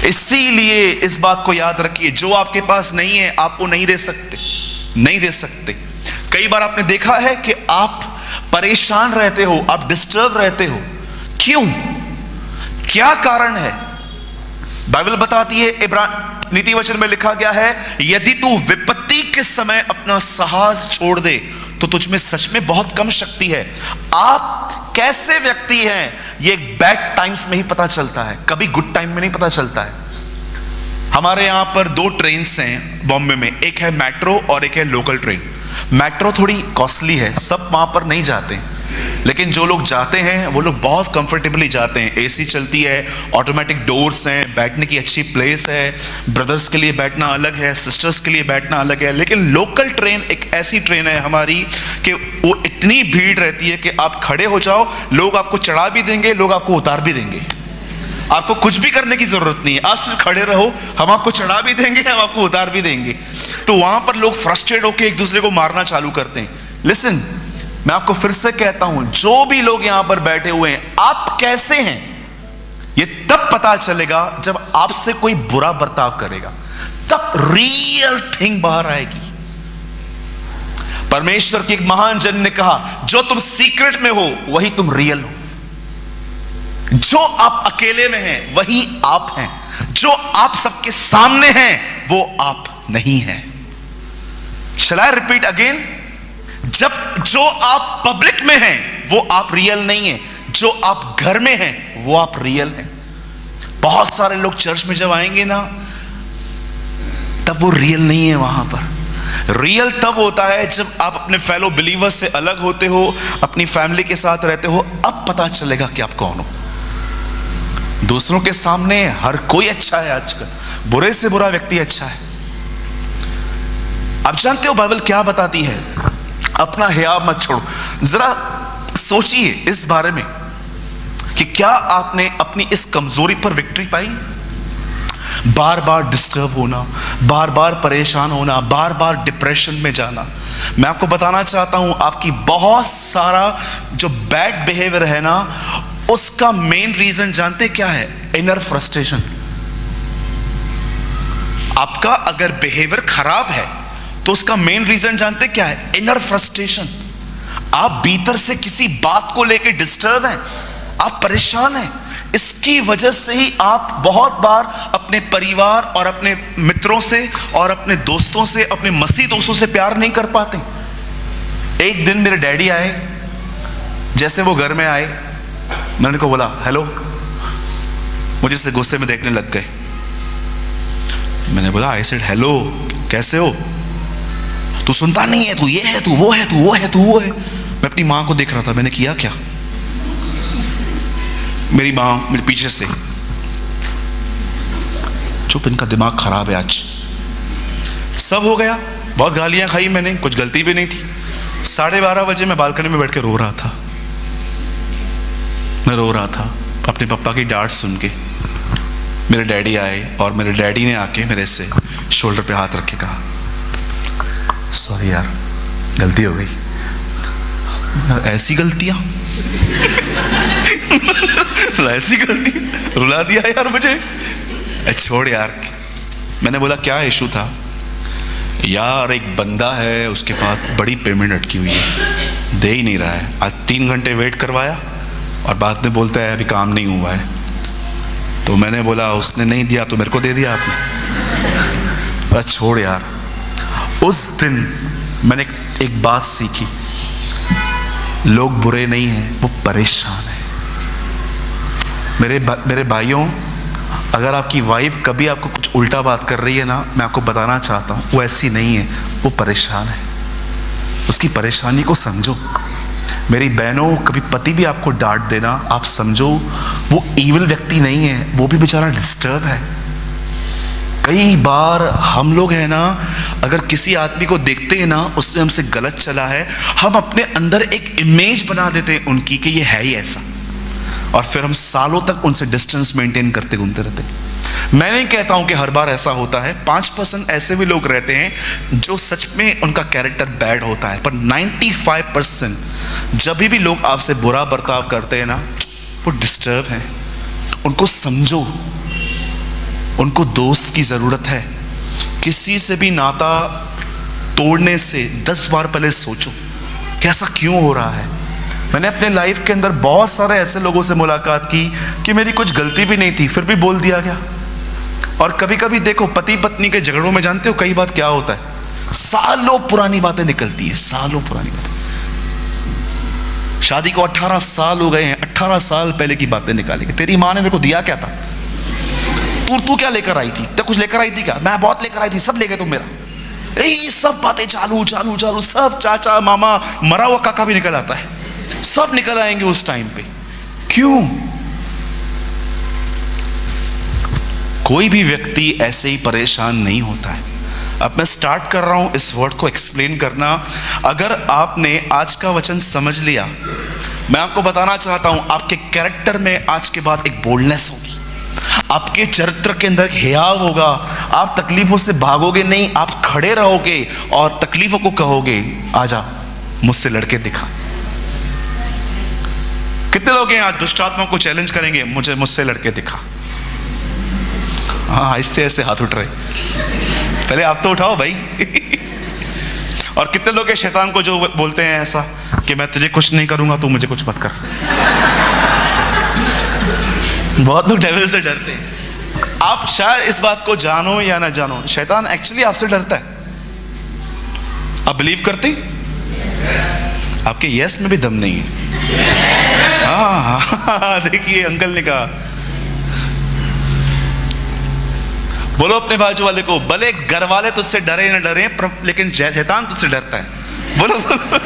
इसीलिए इस बात को याद रखिए, जो आपके पास नहीं है आप वो नहीं दे सकते, नहीं दे सकते। कई बार आपने देखा है कि आप परेशान रहते हो, आप डिस्टर्ब रहते हो, क्यों? क्या कारण है? बाइबल बताती है, नीति वचन में लिखा गया है, यदि तू विपत्ति के समय अपना साहस छोड़ दे तो तुझ में सच में बहुत कम शक्ति है। आप कैसे व्यक्ति हैं ये बैड टाइम्स में ही पता चलता है, कभी गुड टाइम में नहीं पता चलता है। हमारे यहां पर 2 ट्रेन्स हैं बॉम्बे में, एक है मेट्रो और एक है लोकल ट्रेन। मेट्रो थोड़ी कॉस्टली है, सब वहां पर नहीं जाते, लेकिन जो लोग जाते हैं वो लोग बहुत कंफर्टेबली जाते हैं। एसी चलती है, ऑटोमेटिक डोर्स हैं, बैठने की अच्छी प्लेस है, ब्रदर्स के लिए बैठना अलग है, सिस्टर्स के लिए बैठना अलग है। लेकिन लोकल ट्रेन एक ऐसी ट्रेन है हमारी कि वो इतनी भीड़ रहती है कि आप खड़े हो जाओ, लोग आपको चढ़ा भी देंगे, लोग आपको उतार भी देंगे, आपको कुछ भी करने की जरूरत नहीं है, आप सिर्फ खड़े रहो, हम आपको चढ़ा भी देंगे, हम आपको उतार भी देंगे। तो वहां पर लोग फ्रस्ट्रेट होकर एक दूसरे को मारना चालू करते हैं। लिसन, मैं आपको फिर से कहता हूं, जो भी लोग यहां पर बैठे हुए हैं, आप कैसे हैं ये तब पता चलेगा जब आपसे कोई बुरा बर्ताव करेगा, तब रियल थिंग बाहर आएगी। परमेश्वर के एक महान जन ने कहा, जो तुम सीक्रेट में हो वही तुम रियल हो, जो आप अकेले में हैं वही आप हैं, जो आप सबके सामने हैं वो आप नहीं हैं। शैल आई रिपीट अगेन? जो आप पब्लिक में हैं वो आप रियल नहीं है, जो आप घर में हैं वो आप रियल हैं। बहुत सारे लोग चर्च में जब आएंगे ना, तब वो रियल नहीं है। वहां पर रियल तब होता है जब आप अपने फेलो बिलीवर्स से अलग होते हो, अपनी फैमिली के साथ रहते हो, अब पता चलेगा कि आप कौन हो। दूसरों के सामने हर कोई अच्छा है, आजकल बुरे से बुरा व्यक्ति अच्छा है। आप जानते हो बाइबल क्या बताती है? अपना हया मत छोड़ो। जरा सोचिए इस बारे में कि क्या आपने अपनी इस कमजोरी पर विक्ट्री पाई? बार बार डिस्टर्ब होना, बार बार परेशान होना, बार बार डिप्रेशन में जाना। मैं आपको बताना चाहता हूं, आपकी बहुत सारा जो बैड बिहेवियर है ना, उसका मेन रीजन जानते क्या है? Inner frustration. आपका अगर बिहेवियर खराब है तो उसका मेन रीजन जानते क्या है? Inner frustration. आप भीतर से किसी बात को लेकर डिस्टर्ब हैं, आप परेशान हैं, इसकी वजह से ही आप बहुत बार अपने परिवार और अपने मित्रों से और अपने दोस्तों से, अपने मसीह दोस्तों से प्यार नहीं कर पाते। एक दिन मेरे डैडी आए, जैसे वो घर में आए, मैंने उनको बोला हेलो, मुझे से गुस्से में देखने लग गए। मैंने बोला आई सेड हेलो, कैसे हो? तू सुनता नहीं है, तू ये है, तू वो है, तू वो है, तू वो है। मैं अपनी माँ को देख रहा था, मैंने किया क्या? मेरी माँ मेरे पीछे से, चुप, इनका दिमाग खराब है आज। सब हो गया, बहुत गालियां खाई मैंने, कुछ गलती भी नहीं थी। 12:30 बजे मैं बालकनी में बैठ के रो रहा था। मैं रो रहा था अपने पापा की डांट सुन के। मेरे डैडी आए और मेरे डैडी ने आके मेरे से शोल्डर पे हाथ रख के कहा, सॉरी यार, गलती हो गई। ऐसी गलतियां ऐसी गलती, रुला दिया यार मुझे। छोड़ यार। मैंने बोला क्या इशू था? यार एक बंदा है, उसके पास बड़ी पेमेंट अटकी हुई है, दे ही नहीं रहा है। आज 3 घंटे वेट करवाया और बाद में बोलता है अभी काम नहीं हुआ है। तो मैंने बोला उसने नहीं दिया तो मेरे को दे दिया आपने। पर छोड़ यार, उस दिन मैंने एक बात सीखी, लोग बुरे नहीं हैं, वो परेशान है। मेरे भाइयों, अगर आपकी वाइफ कभी आपको कुछ उल्टा बात कर रही है ना, मैं आपको बताना चाहता हूँ वो ऐसी नहीं है, वो परेशान है। उसकी परेशानी को समझो। मेरी बहनों, कभी पति भी आपको डांट देना, आप समझो वो ईविल व्यक्ति नहीं है, वो भी बेचारा डिस्टर्ब है। कई बार हम लोग है ना, अगर किसी आदमी को देखते हैं ना उससे हमसे गलत चला है, हम अपने अंदर एक इमेज बना देते हैं उनकी कि ये है ही ऐसा, और फिर हम सालों तक उनसे डिस्टेंस मेंटेन करते घूमते रहते। मैं नहीं कहता हूं कि हर बार ऐसा होता है, 5% ऐसे भी लोग रहते हैं जो सच में उनका कैरेक्टर बैड होता है, पर 95% जब भी लोग आपसे बुरा बर्ताव करते हैं ना, वो डिस्टर्ब हैं। उनको समझो, उनको दोस्त की जरूरत है। किसी से भी नाता तोड़ने से 10 बार पहले सोचो कि ऐसा क्यों हो रहा है। मैंने अपने लाइफ के अंदर बहुत सारे ऐसे लोगों से मुलाकात की कि मेरी कुछ गलती भी नहीं थी, फिर भी बोल दिया गया। और कभी कभी देखो, पति पत्नी के झगड़ों में जानते हो कई बार क्या होता है, सालों पुरानी बातें निकलती है, सालों पुरानी बातें। शादी को 18 साल हो गए हैं, 18 साल पहले की बातें निकाली कि तेरी माँ ने मेरे को दिया क्या था, तू क्या लेकर आई थी, तो कुछ लेकर आई थी क्या, मैं बहुत लेकर आई थी, सब ले गए तुम मेरा। यही सब बातें चालू चालू चालू, सब चाचा मामा, मरा हुआ काका भी निकल आता है, सब निकल आएंगे उस टाइम पे। क्यों? कोई भी व्यक्ति ऐसे ही परेशान नहीं होता है। अब मैं स्टार्ट कर रहा हूं इस वर्ड को एक्सप्लेन करना। अगर आपने आज का वचन समझ लिया, मैं आपको बताना चाहता हूं, आपके कैरेक्टर में आज के बाद एक बोल्डनेस होगी, आपके चरित्र के अंदर हियाव होगा। आप तकलीफों से भागोगे नहीं, आप खड़े रहोगे और तकलीफों को कहोगे, आजा मुझसे लड़के दिखा। कितने लोग हैं आज दुष्ट आत्मा को चैलेंज करेंगे, मुझसे लड़के दिखा? हाँ, ऐसे ऐसे हाथ उठ रहे, पहले आप तो उठाओ भाई। और कितने लोग हैं शैतान को जो बोलते हैं ऐसा कि मैं तुझे कुछ नहीं करूंगा, तू मुझे कुछ मत कर। बहुत लोग डेविल से डरते हैं। आप शायद इस बात को जानो या ना जानो, शैतान एक्चुअली आपसे डरता है। आप बिलीव करते? आपके यस में भी दम नहीं है। हाँ, देखिए अंकल ने कहा। बोलो अपने बाजू वाले को, भले घर वाले तुझसे डरे ना डरे, लेकिन शैतान तुझसे डरता है। बोलो बोलो।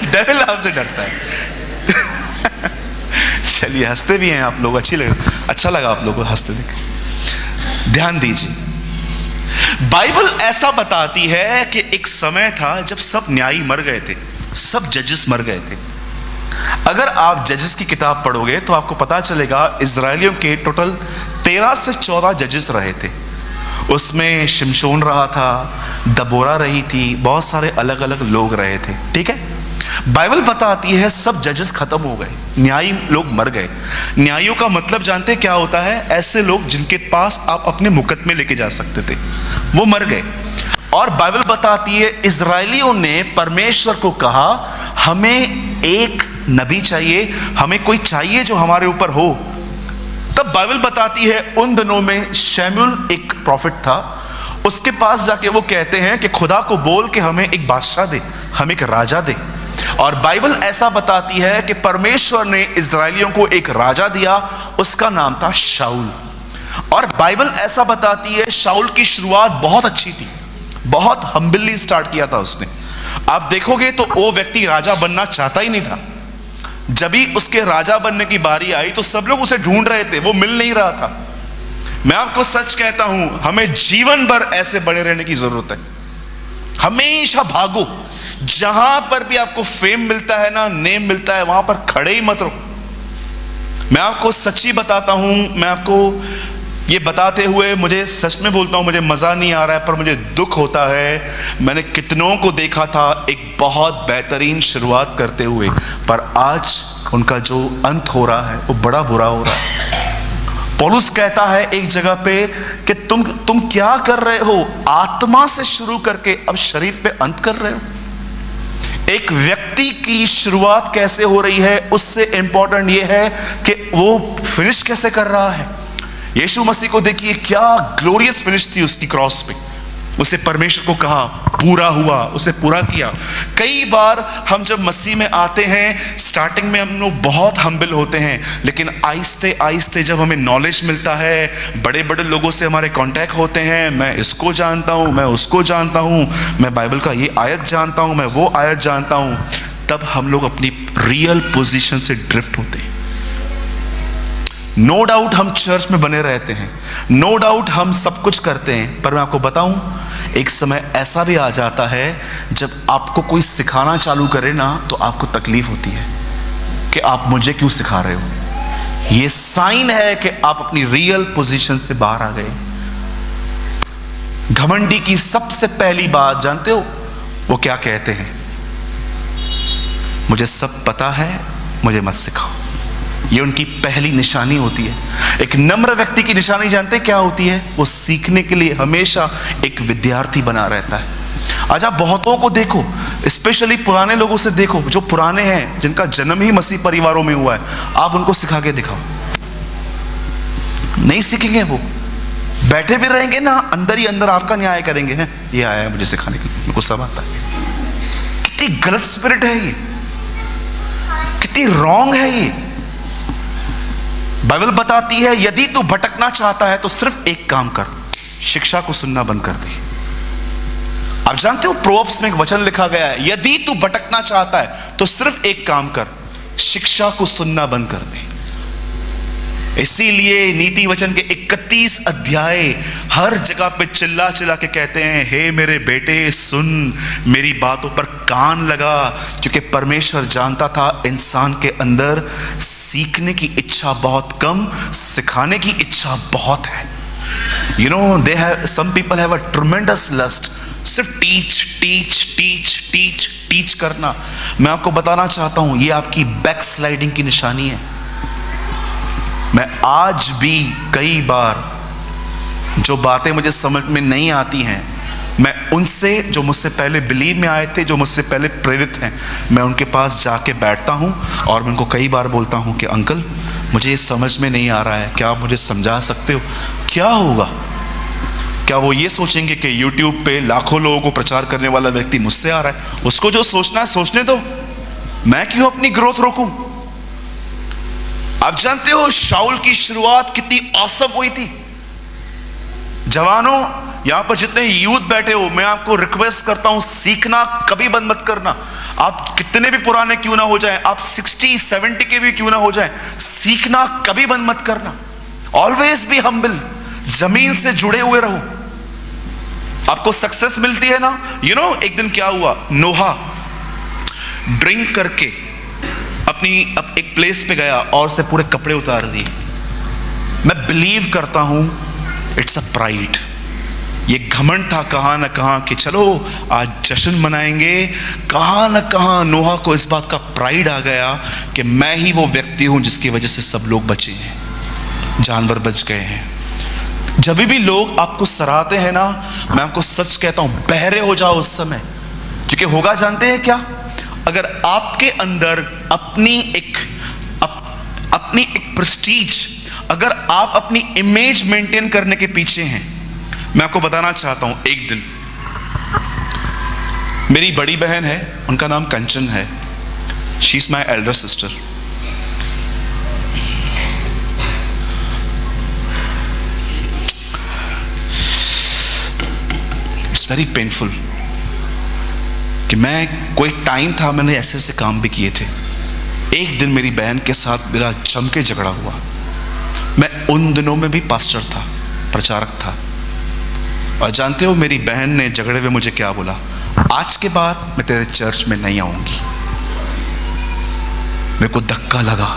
डेविल आपसे डरता है। चलिए, हंसते भी हैं आप लोग, अच्छा लगा आप लोगों को हंसते देख। ध्यान दीजिए, बाइबल ऐसा बताती है कि एक समय था जब सब न्यायी मर गए थे, सब जजेस मर गए थे। अगर आप जजेस की किताब पढ़ोगे तो आपको पता चलेगा इजरायलियों के टोटल 13 से 14 जजेस रहे थे। उसमें शिमशोन रहा था, दबोरा रही थी, बहुत सारे अलग अलग लोग रहे थे। ठीक है, बाइबल बताती है सब जजेस खत्म हो गए, न्यायी लोग मर गए। न्यायियों का मतलब जानते क्या होता है? ऐसे लोग जिनके पास आप अपने मुकदमे लेके जा सकते थे, वो मर गए। और बाइबल बताती है इजरायलियों ने परमेश्वर को कहा, हमें एक नबी चाहिए, हमें कोई चाहिए जो हमारे ऊपर हो। तब बाइबल बताती है उन दिनों में शमूएल एक प्रॉफिट था, उसके पास जाके वो कहते हैं कि खुदा को बोल के हमें एक बादशाह दे, हमें एक राजा दे। और बाइबल ऐसा बताती है कि परमेश्वर ने इजरायलियों को एक राजा दिया, उसका नाम था शाऊल। और बाइबल ऐसा बताती है शाऊल की शुरुआत बहुत अच्छी थी, बहुत हम्बली स्टार्ट किया था उसने। आप देखोगे तो वो व्यक्ति राजा बनना चाहता ही नहीं था। जब भी उसके राजा बनने की बारी आई तो सब लोग उसे ढूंढ रहे थे, वो मिल नहीं रहा था। मैं आपको सच कहता हूं, हमें जीवन भर ऐसे बने रहने की जरूरत है। हमेशा भागो, जहां पर भी आपको फेम मिलता है ना, नेम मिलता है, वहां पर खड़े ही मत रहो। मैं आपको सच्ची बताता हूं, मैं आपको ये बताते हुए मुझे सच में बोलता हूं, मुझे मजा नहीं आ रहा है, पर मुझे दुख होता है। मैंने कितनों को देखा था एक बहुत बेहतरीन शुरुआत करते हुए, पर आज उनका जो अंत हो रहा है वो बड़ा बुरा हो रहा है। पौलुस कहता है एक जगह पे कि तुम क्या कर रहे हो, आत्मा से शुरू करके अब शरीर पे अंत कर रहे हो। एक व्यक्ति की शुरुआत कैसे हो रही है उससे इंपॉर्टेंट यह है कि वो फिनिश कैसे कर रहा है। यीशु मसीह को देखिए, क्या ग्लोरियस फिनिश थी उसकी क्रॉस पे। उसे परमेश्वर को कहा पूरा हुआ, उसे पूरा किया। कई बार हम जब मसीह में आते हैं, स्टार्टिंग में हम लोग बहुत हम्बल होते हैं, लेकिन आहिस्ते आहिस्ते जब हमें नॉलेज मिलता है, बड़े बड़े लोगों से हमारे कांटेक्ट होते हैं, मैं इसको जानता हूँ, मैं उसको जानता हूँ, मैं बाइबल का ये आयत जानता हूँ, मैं वो आयत जानता हूँ, तब हम लोग अपनी रियल पोजीशन से ड्रिफ्ट होते हैं। नो डाउट हम चर्च में बने रहते हैं, नो डाउट हम सब कुछ करते हैं, पर मैं आपको बताऊं, एक समय ऐसा भी आ जाता है जब आपको कोई सिखाना चालू करे ना, तो आपको तकलीफ होती है कि आप मुझे क्यों सिखा रहे हो। यह साइन है कि आप अपनी रियल पोजीशन से बाहर आ गए। घमंडी की सबसे पहली बात जानते हो वो क्या कहते हैं? मुझे सब पता है, मुझे मत सिखाओ। ये उनकी पहली निशानी होती है। एक नम्र व्यक्ति की निशानी जानते क्या होती है? वो सीखने के लिए हमेशा एक विद्यार्थी बना रहता है। आज आप बहुतों को देखो, स्पेशली पुराने लोगों से देखो, जो पुराने हैं, जिनका जन्म ही मसीह परिवारों में हुआ है, आप उनको सिखा के दिखाओ, नहीं सीखेंगे। वो बैठे भी रहेंगे ना, अंदर ही अंदर आपका न्याय करेंगे, हैं ये आया है मुझे सिखाने के लिए, मेरे को सब आता है। कितनी गलत स्पिरिट है ये, कितनी रॉन्ग है ये। बाइबल बताती है यदि तू भटकना चाहता है तो सिर्फ एक काम कर, शिक्षा को सुनना बंद कर दे। आप जानते हो प्रोवर्ब्स में एक वचन लिखा गया है, यदि तू भटकना चाहता है तो सिर्फ एक काम कर, शिक्षा को सुनना बंद कर दे। इसीलिए नीति वचन के 31 अध्याय हर जगह पे चिल्ला चिल्ला के कहते हैं, हे मेरे बेटे सुन, मेरी बातों पर कान लगा, क्योंकि परमेश्वर जानता था इंसान के अंदर सीखने की इच्छा बहुत कम, सिखाने की इच्छा बहुत है। You know, they have, some people have a tremendous lust, सिर्फ teach teach teach teach teach करना। मैं आपको बताना चाहता हूं, यह आपकी बैकस्लाइडिंग की निशानी है। मैं आज भी कई बार जो बातें मुझे समझ में नहीं आती हैं, मैं उनसे जो मुझसे पहले बिलीव में आए थे, जो मुझसे पहले प्रेरित हैं, मैं उनके पास जाके बैठता हूं और मैं उनको कई बार बोलता हूं कि अंकल मुझे ये समझ में नहीं आ रहा है, क्या आप मुझे समझा सकते हो? क्या होगा? क्या वो ये सोचेंगे कि YouTube पे लाखों लोगों को प्रचार करने वाला व्यक्ति मुझसे आ रहा है, उसको जो सोचना है सोचने दो, मैं क्यों अपनी ग्रोथ रोकूं? आप जानते हो शाऊल की शुरुआत कितनी ऑसम हुई थी। जवानों, यहां पर जितने यूथ बैठे हो, मैं आपको रिक्वेस्ट करता हूं, सीखना कभी बंद मत करना। आप कितने भी पुराने क्यों ना हो जाएं, आप 60-70 के भी क्यों ना हो जाएं, सीखना कभी बंद मत करना। ऑलवेज बी हम्बल, जमीन से जुड़े हुए रहो, आपको सक्सेस मिलती है ना। यू नो, एक दिन क्या हुआ, नोहा ड्रिंक करके अब एक प्लेस पे गया और से पूरे कपड़े उतार दिए। मैं बिलीव करता हूं इट्स अ प्राइड, ये घमंड था कहां ना कहां कि चलो आज जश्न मनाएंगे। कहां ना कहां नोहा को इस बात का प्राइड आ गया कि मैं ही वो व्यक्ति हूं जिसकी वजह से सब लोग बचे हैं, जानवर बच गए हैं। जब भी लोग आपको सराहते हैं ना, मैं आपको सच कहता हूं, बहरे हो जाओ उस समय, क्योंकि होगा जानते हैं क्या, अगर आपके अंदर अपनी एक प्रेस्टीज, अगर आप अपनी इमेज मेंटेन करने के पीछे हैं, मैं आपको बताना चाहता हूं, एक दिन मेरी बड़ी बहन है, उनका नाम कंचन है, she is my elder sister. It's very painful कि मैं, कोई टाइम था मैंने ऐसे ऐसे काम भी किए थे। एक दिन मेरी बहन के साथ मेरा जम के झगड़ा हुआ। मैं उन दिनों में भी पास्टर था, प्रचारक था, और जानते हो मेरी बहन ने झगड़े में मुझे क्या बोला, आज के बाद मैं तेरे चर्च में नहीं आऊंगी। मेरे को धक्का लगा।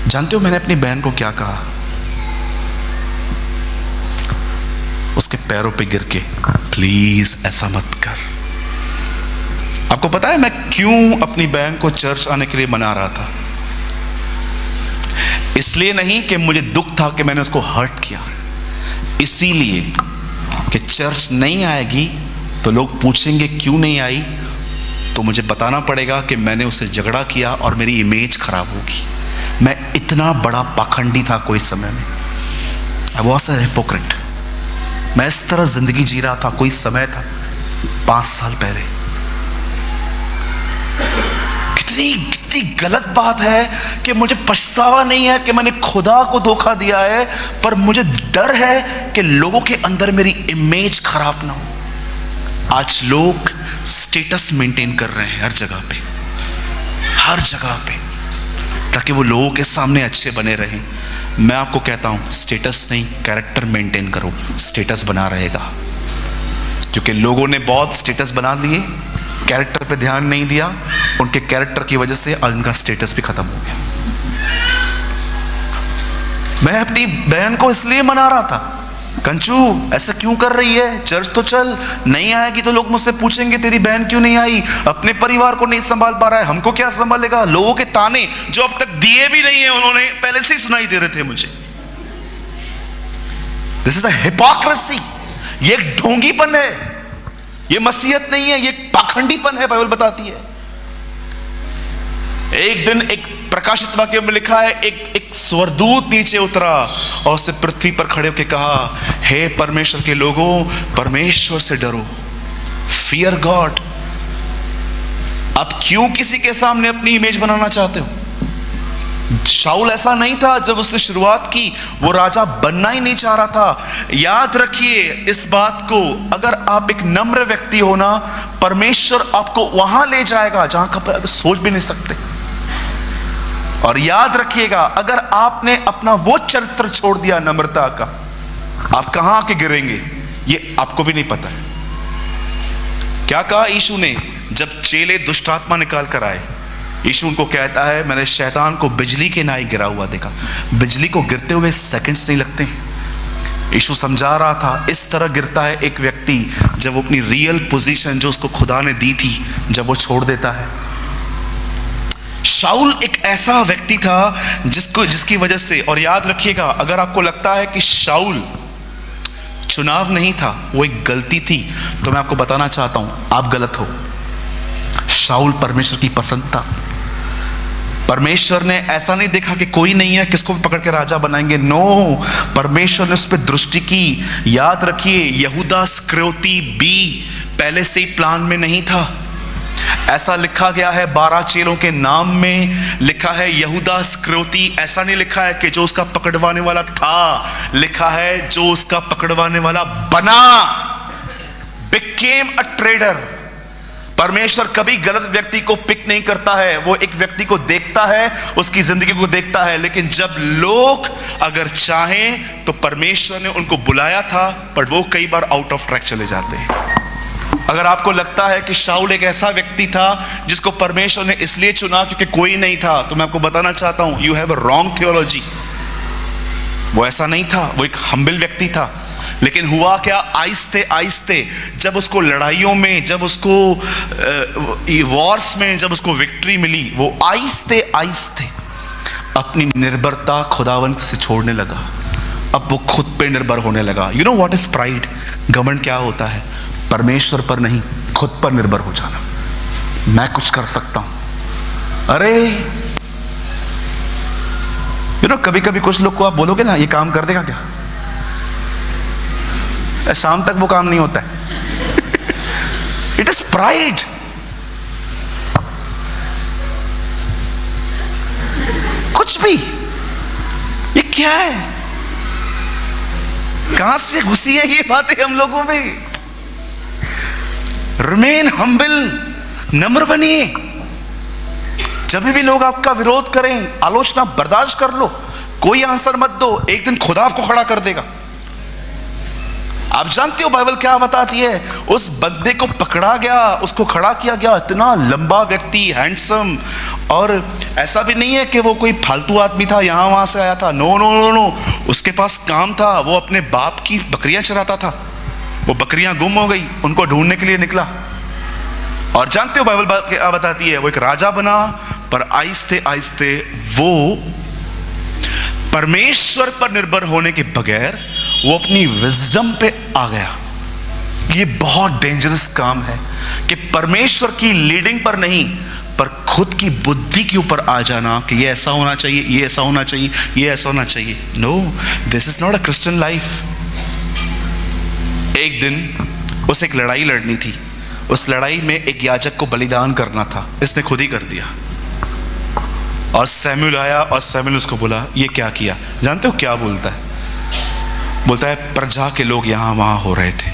जानते हो मैंने अपनी बहन को क्या कहा? उसके पैरों पे गिर के, प्लीज ऐसा मत कर। आपको पता है मैं क्यों अपनी बहन को चर्च आने के लिए मना रहा था? इसलिए नहीं कि मुझे दुख था कि मैंने उसको हर्ट किया, इसीलिए कि चर्च नहीं आएगी तो लोग पूछेंगे क्यों नहीं आई, तो मुझे बताना पड़ेगा कि मैंने उससे झगड़ा किया और मेरी इमेज खराब होगी। मैं इतना कितना बड़ा पाखंडी था कोई समय में। I was a hypocrite. मैं इस तरह जिंदगी जी रहा था। कोई समय था 5 साल पहले। कितनी गलत बात है कि मुझे पछतावा नहीं है कि मैंने खुदा को धोखा दिया है, पर मुझे डर है कि लोगों के अंदर मेरी इमेज खराब ना हो। आज लोग स्टेटस मेंटेन कर रहे हैं हर जगह पे, ताकि वो लोगों के सामने अच्छे बने रहें। मैं आपको कहता हूं, स्टेटस नहीं, कैरेक्टर मेंटेन करो, स्टेटस बना रहेगा। क्योंकि लोगों ने बहुत स्टेटस बना लिए, कैरेक्टर पे ध्यान नहीं दिया। उनके कैरेक्टर की वजह से उनका स्टेटस भी खत्म हो गया। मैं अपनी बहन को इसलिए मना रहा था, कंचू ऐसा क्यों कर रही है, चर्च तो चल, नहीं आएगी तो लोग मुझसे पूछेंगे तेरी बहन क्यों नहीं आई, अपने परिवार को नहीं संभाल पा रहा है, हमको क्या संभालेगा। लोगों के ताने जो अब तक दिए भी नहीं है उन्होंने पहले से ही सुनाई दे रहे थे मुझे। This is a hypocrisy. ये एक ढोंगीपन है, ये मसीहत नहीं है, ये पाखंडीपन है। बाइबल बताती है। एक दिन एक प्रकाशित वाक्य में लिखा है, एक स्वर्गदूत नीचे उतरा और उसने पृथ्वी पर खड़े होकर कहा, हे परमेश्वर के लोगों, परमेश्वर से डरो, फियर गॉड। अब क्यों किसी के सामने अपनी इमेज बनाना चाहते हो? शाऊल ऐसा नहीं था जब उसने शुरुआत की, वो राजा बनना ही नहीं चाह रहा था। याद रखिए इस बात को, अगर आप एक नम्र व्यक्ति हो ना, परमेश्वर आपको वहां ले जाएगा जहां का सोच भी नहीं सकते। और याद रखिएगा, अगर आपने अपना वो चरित्र छोड़ दिया नम्रता का, आप कहां आके गिरेंगे ये आपको भी नहीं पता है। क्या कहा यीशु ने जब चेले दुष्ट आत्मा निकाल कर आए? यीशु उनको कहता है, मैंने शैतान को बिजली के नाई गिरा हुआ देखा। बिजली को गिरते हुए सेकंड्स नहीं लगते। यीशु समझा रहा था, इस तरह गिरता है एक व्यक्ति जब वो अपनी रियल पोजीशन जो उसको खुदा ने दी थी, जब वो छोड़ देता है। शाऊल एक ऐसा व्यक्ति था जिसकी वजह से, और याद रखिएगा, अगर आपको लगता है कि शाऊल चुनाव नहीं था, वो एक गलती थी, तो मैं आपको बताना चाहता हूं, आप गलत हो। शाऊल परमेश्वर की पसंद था। परमेश्वर ने ऐसा नहीं देखा कि कोई नहीं है, किसको भी पकड़ के राजा बनाएंगे। नो, परमेश्वर ने उस पर दृष्टि की। याद रखिए, यहूदा इस्करियोती भी पहले से ही प्लान में नहीं था। ऐसा लिखा गया है 12 चेलों के नाम में, लिखा है यहूदा इस्करियोती। ऐसा नहीं लिखा है कि जो उसका पकड़वाने वाला था, लिखा है जो उसका पकड़वाने वाला बना, became a trader। परमेश्वर कभी गलत व्यक्ति को पिक नहीं करता है, वो एक व्यक्ति को देखता है, उसकी जिंदगी को देखता है। लेकिन जब लोग अगर चाहें तो परमेश्वर ने उनको बुलाया था, पर वो कई बार आउट ऑफ ट्रैक चले जाते हैं। अगर आपको लगता है कि शाऊल एक ऐसा व्यक्ति था जिसको परमेश्वर ने इसलिए चुना क्योंकि कोई नहीं था, तो मैं आपको बताना चाहता हूं, you have a wrong theology. वो ऐसा नहीं था, वो एक हम्बल व्यक्ति था। लेकिन हुआ क्या, आहिस्ते आहिस्ते जब उसको लड़ाइयों में, जब उसको वॉर्स में जब उसको विक्ट्री मिली, वो आहिस्ते आहिस्ते अपनी निर्भरता खुदावंत से छोड़ने लगा। अब वो खुद पे निर्भर होने लगा। You know what is pride? घमंड क्या होता है? परमेश्वर पर नहीं, खुद पर निर्भर हो जाना। मैं कुछ कर सकता हूं। अरे यू नो, कभी कभी कुछ लोग को आप बोलोगे ना, ये काम कर देगा क्या, शाम तक वो काम नहीं होता है। It is pride. कुछ भी, ये क्या है, कहां से घुसी है ये बातें हम लोगों में? रिमेन हम्बल, नम्र बनिए। जब भी लोग आपका विरोध करें, आलोचना बर्दाश्त कर लो, कोई आंसर मत दो, एक दिन खुदा आपको खड़ा कर देगा। आप जानते हो बाइबल क्या बताती है? उस बंदे को पकड़ा गया, उसको खड़ा किया गया, इतना लंबा व्यक्ति, हैंडसम, और ऐसा भी नहीं है कि वो कोई फालतू आदमी था, यहां वहां से आया था। नो नो नो नो, उसके पास काम था, वो अपने बाप की बकरियां चराता था। वो बकरियां गुम हो गई, उनको ढूंढने के लिए निकला। और जानते हो बाइबल क्या बताती है? वो एक राजा बना, पर आहिस्ते आहिस्ते वो परमेश्वर पर निर्भर होने के बगैर वो अपनी विजडम पे आ गया। ये बहुत डेंजरस काम है कि परमेश्वर की लीडिंग पर नहीं, पर खुद की बुद्धि के ऊपर आ जाना कि ये ऐसा होना चाहिए, ये ऐसा होना चाहिए, ये ऐसा होना चाहिए। No, this is not a Christian life. एक दिन उसे एक लड़ाई लड़नी थी, उस लड़ाई में एक याजक को बलिदान करना था, इसने खुद ही कर दिया। और सैमुएल आया और सैमुएल उसको बोला ये क्या किया? जानते हो क्या बोलता है? बोलता है प्रजा के लोग यहां वहां हो रहे थे,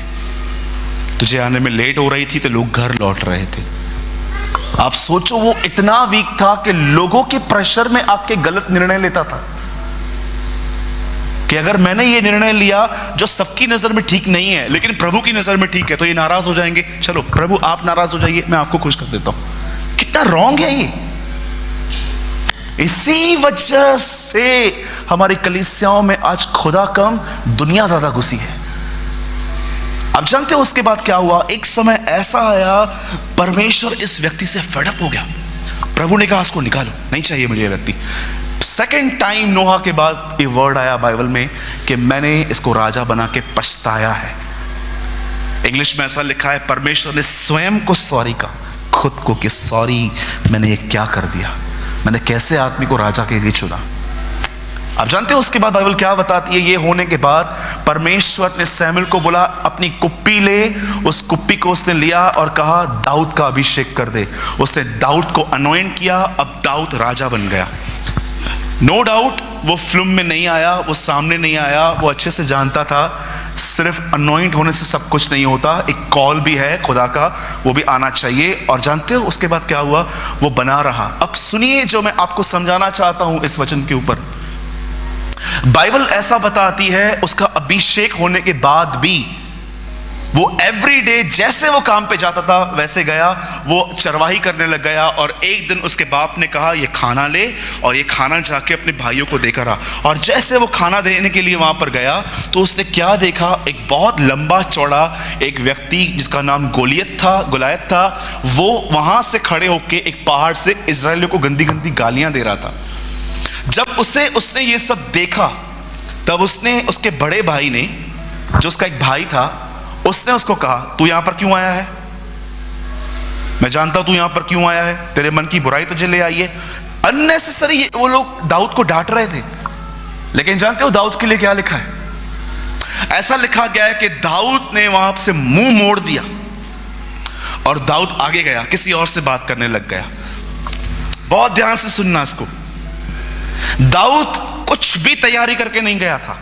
तुझे आने में लेट हो रही थी तो लोग घर लौट रहे थे। आप सोचो, वो इतना वीक था कि लोगों के प्रेशर में आके गलत निर्णय लेता था कि अगर मैंने ये निर्णय लिया जो सबकी नजर में ठीक नहीं है लेकिन प्रभु की नजर में ठीक है तो ये नाराज हो जाएंगे, चलो प्रभु आप नाराज हो जाइए, मैं आपको खुश कर देता हूं। कितना रॉन्ग है ये। इसी वजह से हमारी कलीसियाओं में आज खुदा कम दुनिया ज्यादा घुसी है। अब जानते हो उसके बाद क्या हुआ? एक समय ऐसा आया, परमेश्वर इस व्यक्ति से फेड अप हो गया। प्रभु ने कहा इसको निकालो, नहीं चाहिए मुझे ये व्यक्ति। सेकेंड टाइम नोहा के बाद ये वर्ड आया बाइबल में कि मैंने इसको राजा बना के पछताया है। इंग्लिश में ऐसा लिखा है, परमेश्वर ने स्वयं को सॉरी कहा, खुद को, कि सॉरी मैंने ये क्या कर दिया, मैंने कैसे आदमी को राजा के लिए चुना। अब जानते हो उसके बाद बाइबल क्या बताती है? ये होने के बाद परमेश्वर ने सैमुएल को बोला अपनी कुप्पी ले। उस कुप्पी को उसने लिया और कहा दाऊद का अभिषेक कर दे। उसने दाऊद को अनॉइंट किया, अब दाऊद राजा बन गया। नो डाउट वो फिल्म में नहीं आया, वो सामने नहीं आया, वो अच्छे से जानता था सिर्फ अनॉइंट होने से सब कुछ नहीं होता, एक कॉल भी है खुदा का, वो भी आना चाहिए। और जानते हो उसके बाद क्या हुआ? वो बना रहा। अब सुनिए जो मैं आपको समझाना चाहता हूं इस वचन के ऊपर। बाइबल ऐसा बताती है उसका अभिषेक होने के बाद भी वो एवरी डे जैसे वो काम पे जाता था वैसे गया, वो चरवाही करने लग गया। और एक दिन उसके बाप ने कहा ये खाना ले, और ये खाना जाके अपने भाइयों को देकर आ। और जैसे वो खाना देने के लिए वहां पर गया तो उसने क्या देखा? एक बहुत लंबा चौड़ा एक व्यक्ति जिसका नाम गुलायत था, वो वहां से खड़े होकर एक पहाड़ से इजरायलियों को गंदी गंदी गालियां दे रहा था। जब उसने ये सब देखा तब उसने, उसके बड़े भाई ने, जो उसका एक भाई था, उसने उसको कहा तू यहां पर क्यों आया है? मैं जानता हूं तू यहां पर क्यों आया है, तेरे मन की बुराई तुझे ले आई है। अननेसेसरी वो लोग दाऊद को डांट रहे थे, लेकिन जानते हो दाऊद के लिए क्या लिखा है? ऐसा लिखा गया है कि दाऊद ने वहां से मुंह मोड़ दिया और दाऊद आगे गया, किसी और से बात करने लग गया। बहुत ध्यान से सुनना इसको। दाऊद कुछ भी तैयारी करके नहीं गया था,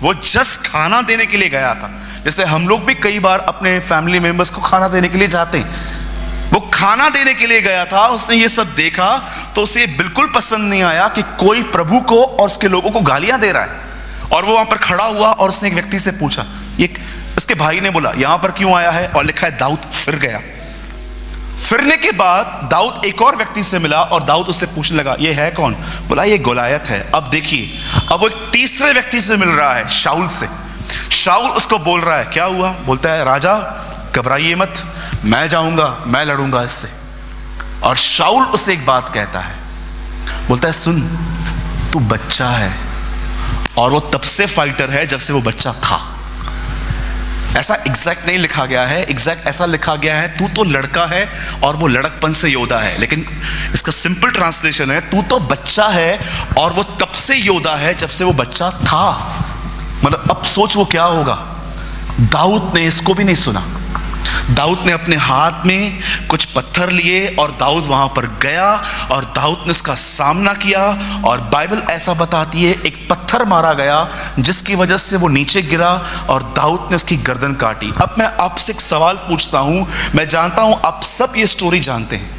वो जस्ट खाना देने के लिए गया था। जैसे हम लोग भी कई बार अपने फैमिली मेंबर्स को खाना देने के लिए जाते हैं, वो खाना देने के लिए गया था। उसने ये सब देखा तो उसे बिल्कुल पसंद नहीं आया कि कोई प्रभु को और उसके लोगों को गालियां दे रहा है। और वो वहां पर खड़ा हुआ और उसने एक व्यक्ति से पूछा, ये उसके भाई ने बोला यहां पर क्यों आया है? और लिखा है दाऊद फिर गया। फिरने के बाद दाऊद एक और व्यक्ति से मिला और दाऊद उससे पूछने लगा ये है कौन? बोला ये गोलायत है। अब देखिए, अब वो एक तीसरे व्यक्ति से मिल रहा है, शाऊल से। शाऊल उसको बोल रहा है क्या हुआ? बोलता है राजा घबराइए मत, मैं जाऊंगा, मैं लड़ूंगा इससे। और शाऊल उसे एक बात कहता है, बोलता है सुन, तू बच्चा है। और वो तब से फाइटर है जब से वो बच्चा था। ऐसा एग्जैक्ट नहीं लिखा गया है, एग्जैक्ट ऐसा लिखा गया है तू तो लड़का है और वो लड़कपन से योद्धा है। लेकिन इसका सिंपल ट्रांसलेशन है तू तो बच्चा है और वो तब से योद्धा है जब से वो बच्चा था। मतलब अब सोच वो क्या होगा। दाऊद ने इसको भी नहीं सुना। दाऊद ने अपने हाथ में कुछ पत्थर लिए और दाऊद वहां पर गया और दाऊद ने उसका सामना किया। और बाइबल ऐसा बताती है एक पत्थर मारा गया जिसकी वजह से वो नीचे गिरा और दाऊद ने उसकी गर्दन काटी। अब मैं आपसे एक सवाल पूछता हूं, मैं जानता हूं आप सब ये स्टोरी जानते हैं,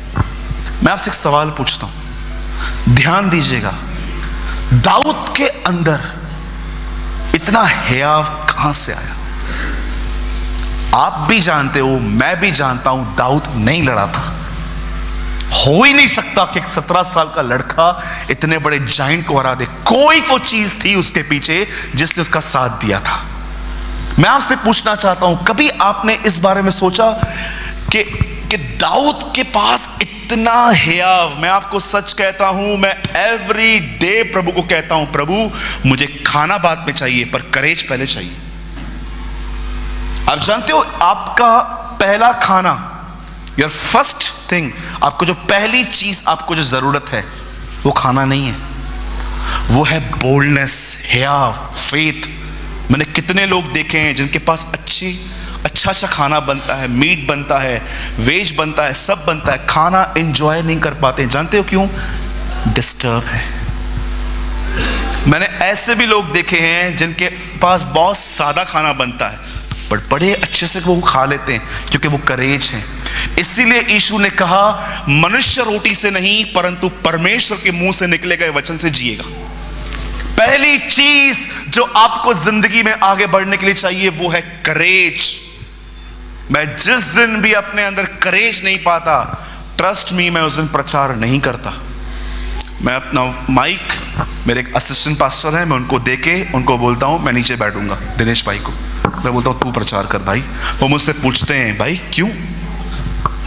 मैं आपसे एक सवाल पूछता हूं, ध्यान दीजिएगा। दाऊद के अंदर इतना हया कहां से आया? आप भी जानते हो, मैं भी जानता हूं, दाऊद नहीं लड़ा था। हो ही नहीं सकता कि एक 17 साल का लड़का इतने बड़े जाइंट को हरा दे। कोई वो चीज थी उसके पीछे जिसने उसका साथ दिया था। मैं आपसे पूछना चाहता हूं, कभी आपने इस बारे में सोचा कि दाऊद के पास इतना हयाव? मैं आपको सच कहता हूं, मैं एवरी डे प्रभु को कहता हूं, प्रभु मुझे खाना बाद में चाहिए पर करेज पहले चाहिए। आप जानते हो आपका पहला खाना, योर फर्स्ट थिंग, आपको जो पहली चीज आपको जो जरूरत है वो खाना नहीं है, वो है बोल्डनेस, हया, फेथ। मैंने कितने लोग देखे हैं जिनके पास अच्छा खाना बनता है, मीट बनता है, वेज बनता है, सब बनता है, खाना एंजॉय नहीं कर पाते। जानते हो क्यों? डिस्टर्ब है। मैंने ऐसे भी लोग देखे हैं जिनके पास बहुत सादा खाना बनता है बट बड़े अच्छे से वो खा लेते हैं क्योंकि वो करेज है। इसीलिए यीशु ने कहा मनुष्य रोटी से नहीं परंतु परमेश्वर के मुंह से निकले गए वचन से जिएगा। पहली चीज जो आपको जिंदगी में आगे बढ़ने के लिए चाहिए वो है करेज। मैं जिस दिन भी अपने अंदर करेज नहीं पाता, ट्रस्ट मी, मैं उस दिन प्रचार नहीं करता। मैं अपना माइक, मेरे एक असिस्टेंट पास्टर हैं, मैं उनको देके उनको बोलता हूं मैं नीचे बैठूंगा, दिनेश भाई को मैं बोलता हूं तू प्रचार कर भाई। वो मुझसे पूछते हैं भाई क्यों,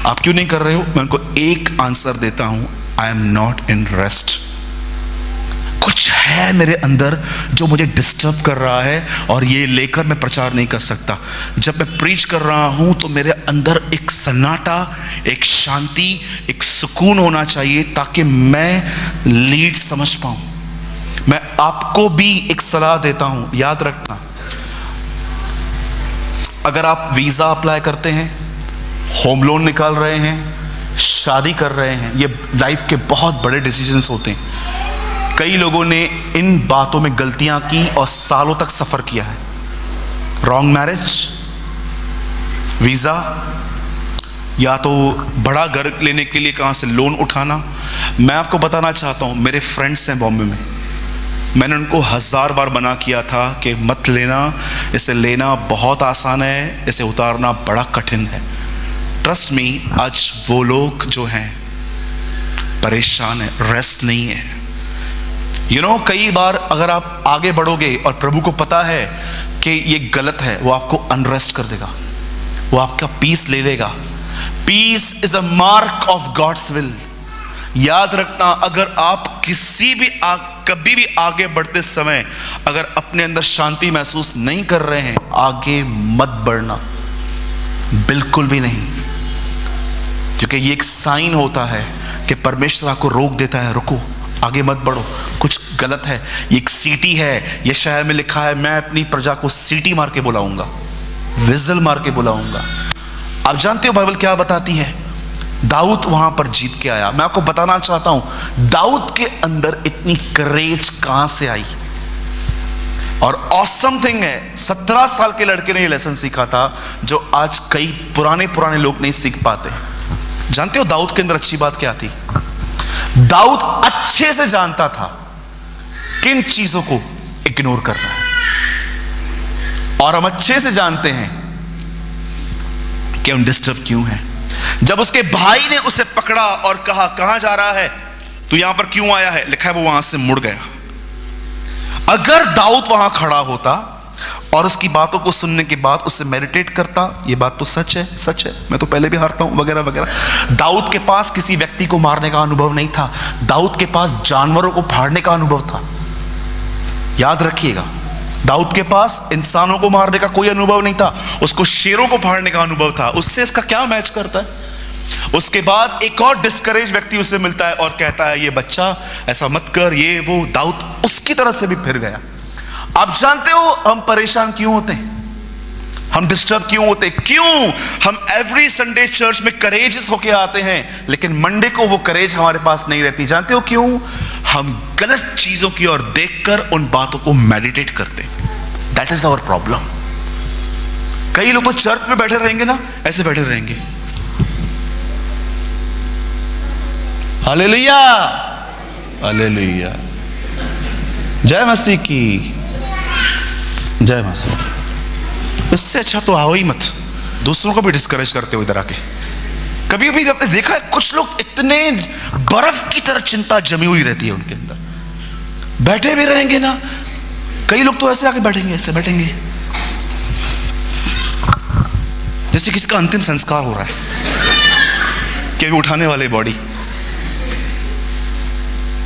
आप क्यों नहीं कर रहे हो? मैं उनको एक आंसर देता हूं, I am not in rest. कुछ है मेरे अंदर जो मुझे डिस्टर्ब कर रहा है और ये लेकर मैं प्रचार नहीं कर सकता। जब मैं प्रीच कर रहा हूं तो मेरे अंदर एक सन्नाटा, एक शांति, एक सुकून होना चाहिए ताकि मैं लीड समझ पाऊं। मैं आपको भी एक सलाह देता हूं, याद रखना, अगर आप वीजा अप्लाई करते हैं, होम लोन निकाल रहे हैं, शादी कर रहे हैं, ये लाइफ के बहुत बड़े डिसीजंस होते हैं। कई लोगों ने इन बातों में गलतियां की और सालों तक सफर किया है। रॉन्ग मैरिज, वीजा, या तो बड़ा घर लेने के लिए कहां से लोन उठाना। मैं आपको बताना चाहता हूं, मेरे फ्रेंड्स हैं बॉम्बे में, मैंने उनको 1000 बार मना किया था कि मत लेना, इसे लेना बहुत आसान है, इसे उतारना बड़ा कठिन है। ट्रस्ट मी, आज वो लोग जो हैं परेशान है, रेस्ट नहीं है। कई बार अगर आप आगे बढ़ोगे और प्रभु को पता है कि ये गलत है, वो आपको अनरेस्ट कर देगा, वो आपका पीस ले लेगा। Peace is a mark of God's will. याद रखना, अगर आप कभी भी आगे बढ़ते समय अगर अपने अंदर शांति महसूस नहीं कर रहे हैं, आगे मत बढ़ना, बिल्कुल भी नहीं, क्योंकि ये एक साइन होता है कि परमेश्वर आपको रोक देता है, रुको, आगे मत बढ़ो, कुछ गलत है। ये एक सीटी है, ये शहर में लिखा है मैं अपनी प्रजा को सीटी मार के बुलाऊंगा, विजल मार के बुलाऊंगा। आप जानते हो बाइबल क्या बताती है? दाऊद वहां पर जीत के आया। मैं आपको बताना चाहता हूं दाऊद के अंदर इतनी करेज कहां से आई। और ऑसम थिंग है, 17 साल के लड़के ने ये लेसन सीखा था जो आज कई पुराने लोग नहीं सीख पाते। जानते हो दाऊद के अंदर अच्छी बात क्या थी? दाऊद अच्छे से जानता था किन चीजों को इग्नोर करना है, और हम अच्छे से जानते हैं कि हम डिस्टर्ब क्यों हैं। जब उसके भाई ने उसे पकड़ा और कहा कहां जा रहा है, तू यहां पर क्यों आया है, लिखा है वो वहां से मुड़ गया। अगर दाऊद वहां खड़ा होता और उसकी बातों को सुनने के बाद उससे मेडिटेट करता, ये बात तो सच है, मैं तो पहले भी हारता हूं वगैरह वगैरह। दाऊद के पास किसी व्यक्ति को मारने का अनुभव नहीं था, दाऊद के पास जानवरों को फाड़ने का अनुभव था। याद रखिएगा, दाऊद के पास इंसानों को मारने का कोई अनुभव नहीं था, उसको शेरों को फाड़ने का अनुभव था। उससे इसका क्या मैच करता है? उसके बाद एक और डिस्करेज व्यक्ति उसे मिलता है और कहता है ये बच्चा ऐसा मत कर, ये वो। दाऊद उसकी तरह से भी फिर गया। आप जानते हो हम परेशान क्यों होते हैं, हम डिस्टर्ब क्यों होते हैं? क्यों हम एवरी संडे चर्च में करेजियस होके आते हैं लेकिन मंडे को वो करेज हमारे पास नहीं रहती? जानते हो क्यों? हम गलत चीजों की ओर देखकर उन बातों को मेडिटेट करते हैं। That is our problem. कई लोग तो चर्च में बैठे रहेंगे ना, ऐसे बैठे रहेंगे, हालेलुया हालेलुया, जय मसीह की जय मसीह। इससे अच्छा तो आओ ही मत, दूसरों को भी डिस्करेज करते हो इधर आके। कभी कभी आपने देखा है कुछ लोग इतने बर्फ की तरह चिंता जमी हुई रहती है उनके अंदर, बैठे भी रहेंगे ना। कई लोग तो ऐसे आके बैठेंगे, ऐसे बैठेंगे जैसे किसी का अंतिम संस्कार हो रहा है, कि उठाने वाले बॉडी।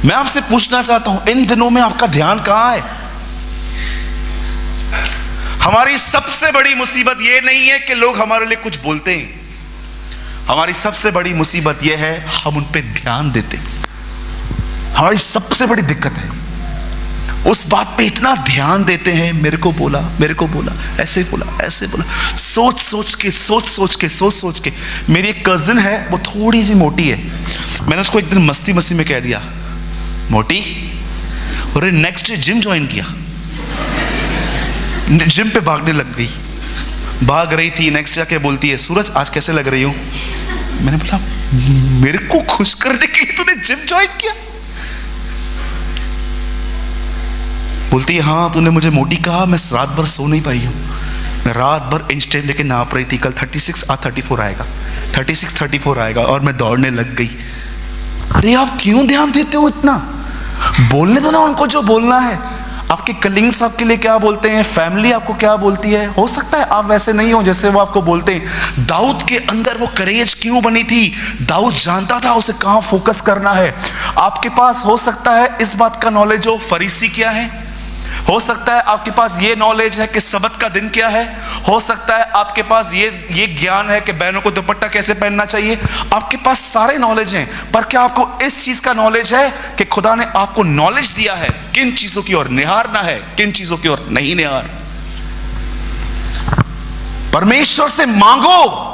मैं आपसे पूछना चाहता हूं इन दिनों में आपका ध्यान कहां है? हमारी सबसे बड़ी मुसीबत यह नहीं है कि लोग हमारे लिए कुछ बोलते हैं, हमारी सबसे बड़ी मुसीबत यह है, हम उन पे ध्यान देते। हमारी सबसे बड़ी दिक्कत है, उस बात पे इतना ध्यान देते हैं, मेरे को बोला, ऐसे बोला, ऐसे बोला, सोच सोच के। मेरी एक कजिन है, वो थोड़ी सी मोटी है। मैंने उसको एक दिन मस्ती में कह दिया, मोटी, और नेक्स्ट डे जिम ज्वाइन किया, जिम पे भागने लग गई। भाग रही थी, नेक्स्ट जाके बोलती है, सूरज आज कैसे लग रही हूं? मैंने बोला, मेरे को खुश करने के लिए तूने जिम ज्वाइन किया? बोलती है, हाँ तूने मुझे मोटी कहा, मैं रात भर सो नहीं पाई हूं, मैं रात भर इंच टेप लेके नाप रही थी, कल 36 आ 34 आएगा, 34 आएगा, और मैं दौड़ने लग गई। अरे आप क्यों ध्यान देते हो इतना? बोलने दो ना उनको जो बोलना है। आपके कलीग्स आपके लिए क्या बोलते हैं, फैमिली आपको क्या बोलती है, हो सकता है आप वैसे नहीं हो जैसे वो आपको बोलते हैं। दाऊद के अंदर वो करेज क्यों बनी थी? दाऊद जानता था उसे कहां फोकस करना है। आपके पास हो सकता है इस बात का नॉलेज हो, फरीसी क्या है, हो सकता है आपके पास ये नॉलेज है कि सबत का दिन क्या है, हो सकता है आपके पास ये ज्ञान है कि बहनों को दुपट्टा कैसे पहनना चाहिए। आपके पास सारे नॉलेज हैं, पर क्या आपको इस चीज का नॉलेज है कि खुदा ने आपको नॉलेज दिया है किन चीजों की ओर निहारना है, किन चीजों की ओर नहीं निहार। परमेश्वर से मांगो,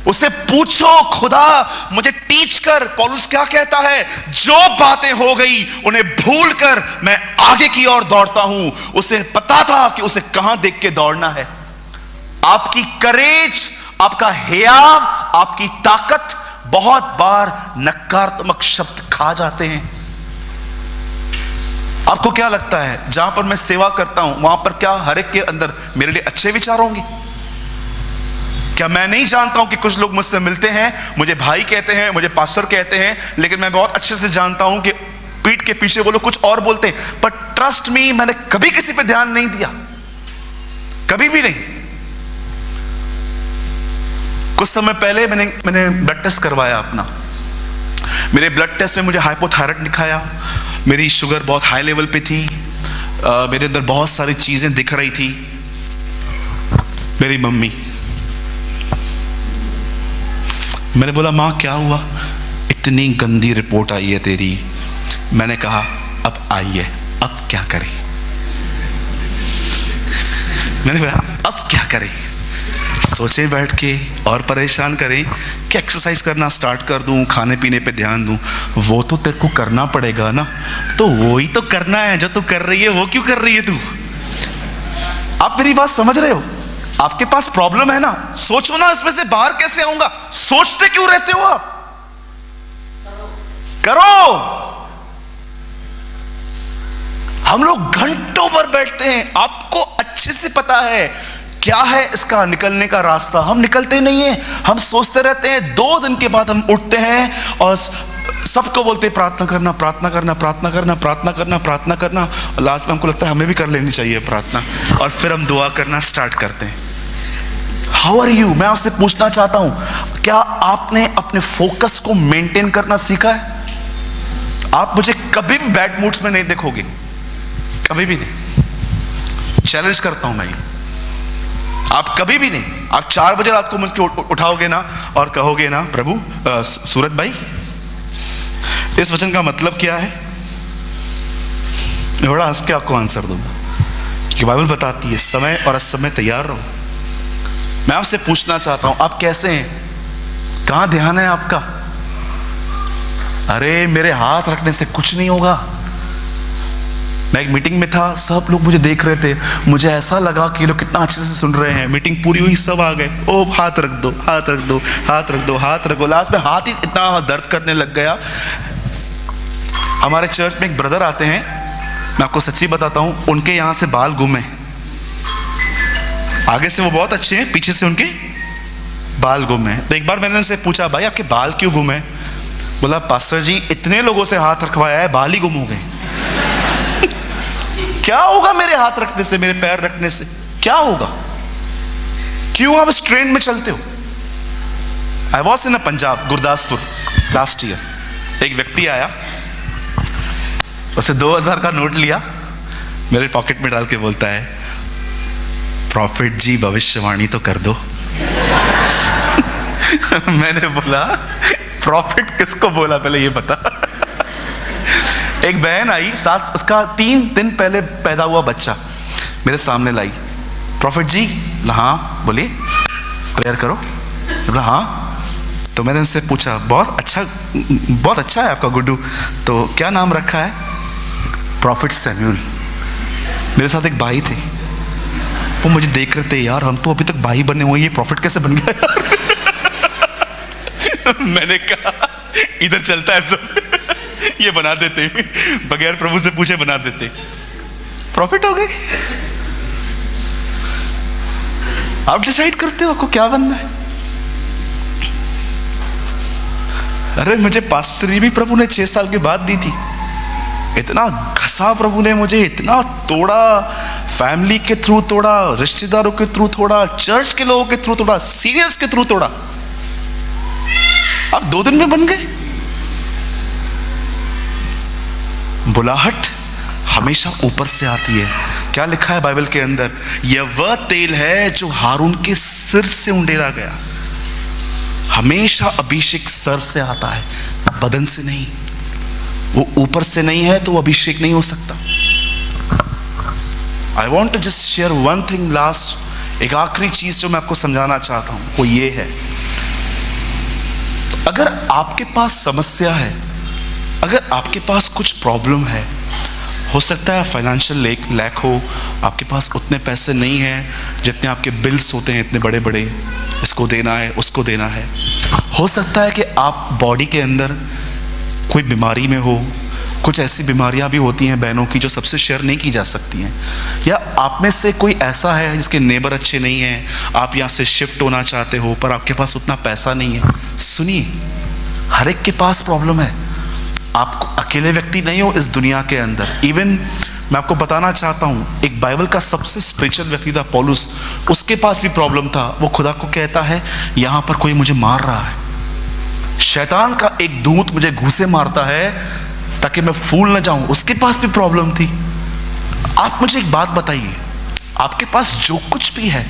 उसे पूछो, खुदा मुझे टीच कर। पौलुस क्या कहता है, जो बातें हो गई उन्हें भूलकर मैं आगे की ओर दौड़ता हूं। उसे पता था कि उसे कहां देख के दौड़ना है। आपकी करेज, आपका हियाव, आपकी ताकत बहुत बार नकारात्मक शब्द खा जाते हैं। आपको क्या लगता है, जहां पर मैं सेवा करता हूं वहां पर क्या हर एक के अंदर मेरे लिए अच्छे विचार होंगे? क्या मैं नहीं जानता हूं कि कुछ लोग मुझसे मिलते हैं, मुझे भाई कहते हैं, मुझे पास्टर कहते हैं, लेकिन मैं बहुत अच्छे से जानता हूं कि पीठ के पीछे वो लोग कुछ और बोलते हैं। पर ट्रस्ट मी, मैंने कभी किसी पे ध्यान नहीं दिया, कभी भी नहीं। कुछ समय पहले मैंने ब्लड टेस्ट करवाया अपना। मेरे ब्लड टेस्ट में मुझे हाइपोथायराइड दिखाया, मेरी शुगर बहुत हाई लेवल पे थी, मेरे अंदर बहुत सारी चीजें दिख रही थी। मेरी मम्मी, मैंने बोला, माँ क्या हुआ? इतनी गंदी रिपोर्ट आई है तेरी। मैंने कहा, अब आई है, अब क्या करें? मैंने कहा, अब क्या करें? सोचें बैठ के और परेशान करें कि एक्सरसाइज करना स्टार्ट कर दूं, खाने पीने पे ध्यान दूं। वो तो तेरे को करना पड़ेगा ना, तो वो ही तो करना है जो तू कर रही है। वो क्यों कर रही है तू? आप मेरी बात समझ रहे हो? आपके पास प्रॉब्लम है ना, सोचो ना इसमें से बाहर कैसे आऊंगा। सोचते क्यों रहते हो आप? करो। हम लोग घंटों भर बैठते हैं, आपको अच्छे से पता है क्या है इसका निकलने का रास्ता। हम निकलते नहीं है, हम सोचते रहते हैं। 2 दिन के बाद हम उठते हैं और सबको बोलते हैं प्रार्थना करना, प्रार्थना करना, प्रार्थना करना, प्रार्थना करना, प्रार्थना करना। लास्ट में हमको लगता है हमें भी कर लेनी चाहिए प्रार्थना, और फिर हम दुआ करना स्टार्ट करते हैं। How are you? मैं आपसे पूछना चाहता हूं, क्या आपने अपने फोकस को मेंटेन करना सीखा है? आप मुझे कभी भी बैड मूड्स में नहीं देखोगे, कभी भी नहीं। चैलेंज करता हूं मैं, आप कभी भी नहीं। आप 4 बजे रात को मुझे उठाओगे ना और कहोगे ना, प्रभु सूरज भाई इस वचन का मतलब क्या है, मैं बड़ा हंस के आपको आंसर दूंगा कि बाइबल बताती है समय और असमय तैयार रहो। मैं आपसे पूछना चाहता हूं, आप कैसे हैं? कहां ध्यान है आपका? अरे मेरे हाथ रखने से कुछ नहीं होगा। मैं एक मीटिंग में था, सब लोग मुझे देख रहे थे, मुझे ऐसा लगा कि लोग कितना अच्छे से सुन रहे हैं। मीटिंग पूरी हुई, सब आ गए, ओ हाथ रख दो, हाथ रख दो, हाथ रख दो, हाथ रखो। लास्ट में हाथ ही इतना दर्द करने लग गया। हमारे चर्च में एक ब्रदर आते हैं, मैं आपको सच्ची बताता हूं, उनके यहां से बाल गुम है। आगे से वो बहुत अच्छे हैं, पीछे से उनके बाल गुम है। तो एक बार मैंने उनसे पूछा, भाई आपके बाल क्यों गुम है? बोला, पास्टर जी इतने लोगों से हाथ रखवाया है, बाल ही गुम हो गए। क्या होगा मेरे हाथ रखने से, मेरे पैर रखने से? क्या होगा? क्यों आप इस ट्रेंड में चलते हो? I was in Punjab, Gurdaspur last year. एक व्यक्ति आया, उसे 2000 का नोट लिया, मेरे पॉकेट में डाल के बोलता है, प्रॉफिट जी भविष्यवाणी तो कर दो। मैंने बोला प्रॉफिट किसको बोला पहले ये बता। एक बहन आई, साथ उसका 3 दिन पहले पैदा हुआ बच्चा मेरे सामने लाई। प्रॉफिट जी, हाँ बोलिए, प्रेयर करो। बोला हाँ। तो मैंने उनसे पूछा, बहुत अच्छा है आपका गुड्डू, तो क्या नाम रखा है? Profit Samuel. मेरे साथ एक भाई थे, वो मुझे देख रहे थे, यार हम तो अभी तक भाई बने हुए, ये प्रॉफिट कैसे बन गया? मैंने कहा इधर चलता है सब, ये बना देते, बगैर प्रभु से पूछे बना देते, प्रॉफिट हो गए। आप डिसाइड करते हो आपको क्या बनना है। अरे मुझे पास्टरी भी प्रभु ने 6 साल के बाद दी थी। इतना घसा प्रभु ने मुझे, इतना तोड़ा, फैमिली के थ्रू तोड़ा, रिश्तेदारों के थ्रू तोड़ा, चर्च के लोगों के थ्रू तोड़ा, सीनियर्स के थ्रू तोड़ा। आप 2 दिन में बन गए। बुलाहट हमेशा ऊपर से आती है। क्या लिखा है बाइबल के अंदर? यह वह तेल है जो हारून के सिर से उंडेला गया। हमेशा अभिषेक सर से आता है, बदन से नहीं। वो ऊपर से नहीं है तो अभिषेक नहीं हो सकता। I want to just share one thing last, एक आखिरी चीज जो मैं आपको समझाना चाहता हूं, वो ये है, अगर आपके पास समस्या है, अगर आपके पास कुछ प्रॉब्लम है, हो सकता है फाइनेंशियल लैक हो, आपके पास उतने पैसे नहीं हैं जितने आपके बिल्स होते हैं, इतने बड़े बड़े, इसको देना है उसको देना है। हो सकता है कि आप बॉडी के अंदर कोई बीमारी में हो। कुछ ऐसी बीमारियां भी होती हैं बहनों की जो सबसे शेयर नहीं की जा सकती हैं। या आप में से कोई ऐसा है जिसके नेबर अच्छे नहीं हैं, आप यहाँ से शिफ्ट होना चाहते हो पर आपके पास उतना पैसा नहीं है। सुनिए, हर एक के पास प्रॉब्लम है। आप अकेले व्यक्ति नहीं हो इस दुनिया के अंदर। इवन मैं आपको बताना चाहता हूँ, एक बाइबल का सबसे स्पिरिचुअल व्यक्ति था पौलुस, उसके पास भी प्रॉब्लम था। वो खुदा को कहता है यहाँ पर कोई मुझे मार रहा है, शैतान का एक दूत मुझे घूंसे मारता है ताकि मैं फूल न जाऊं। उसके पास भी प्रॉब्लम थी। आप मुझे एक बात बताइए, आपके पास जो कुछ भी है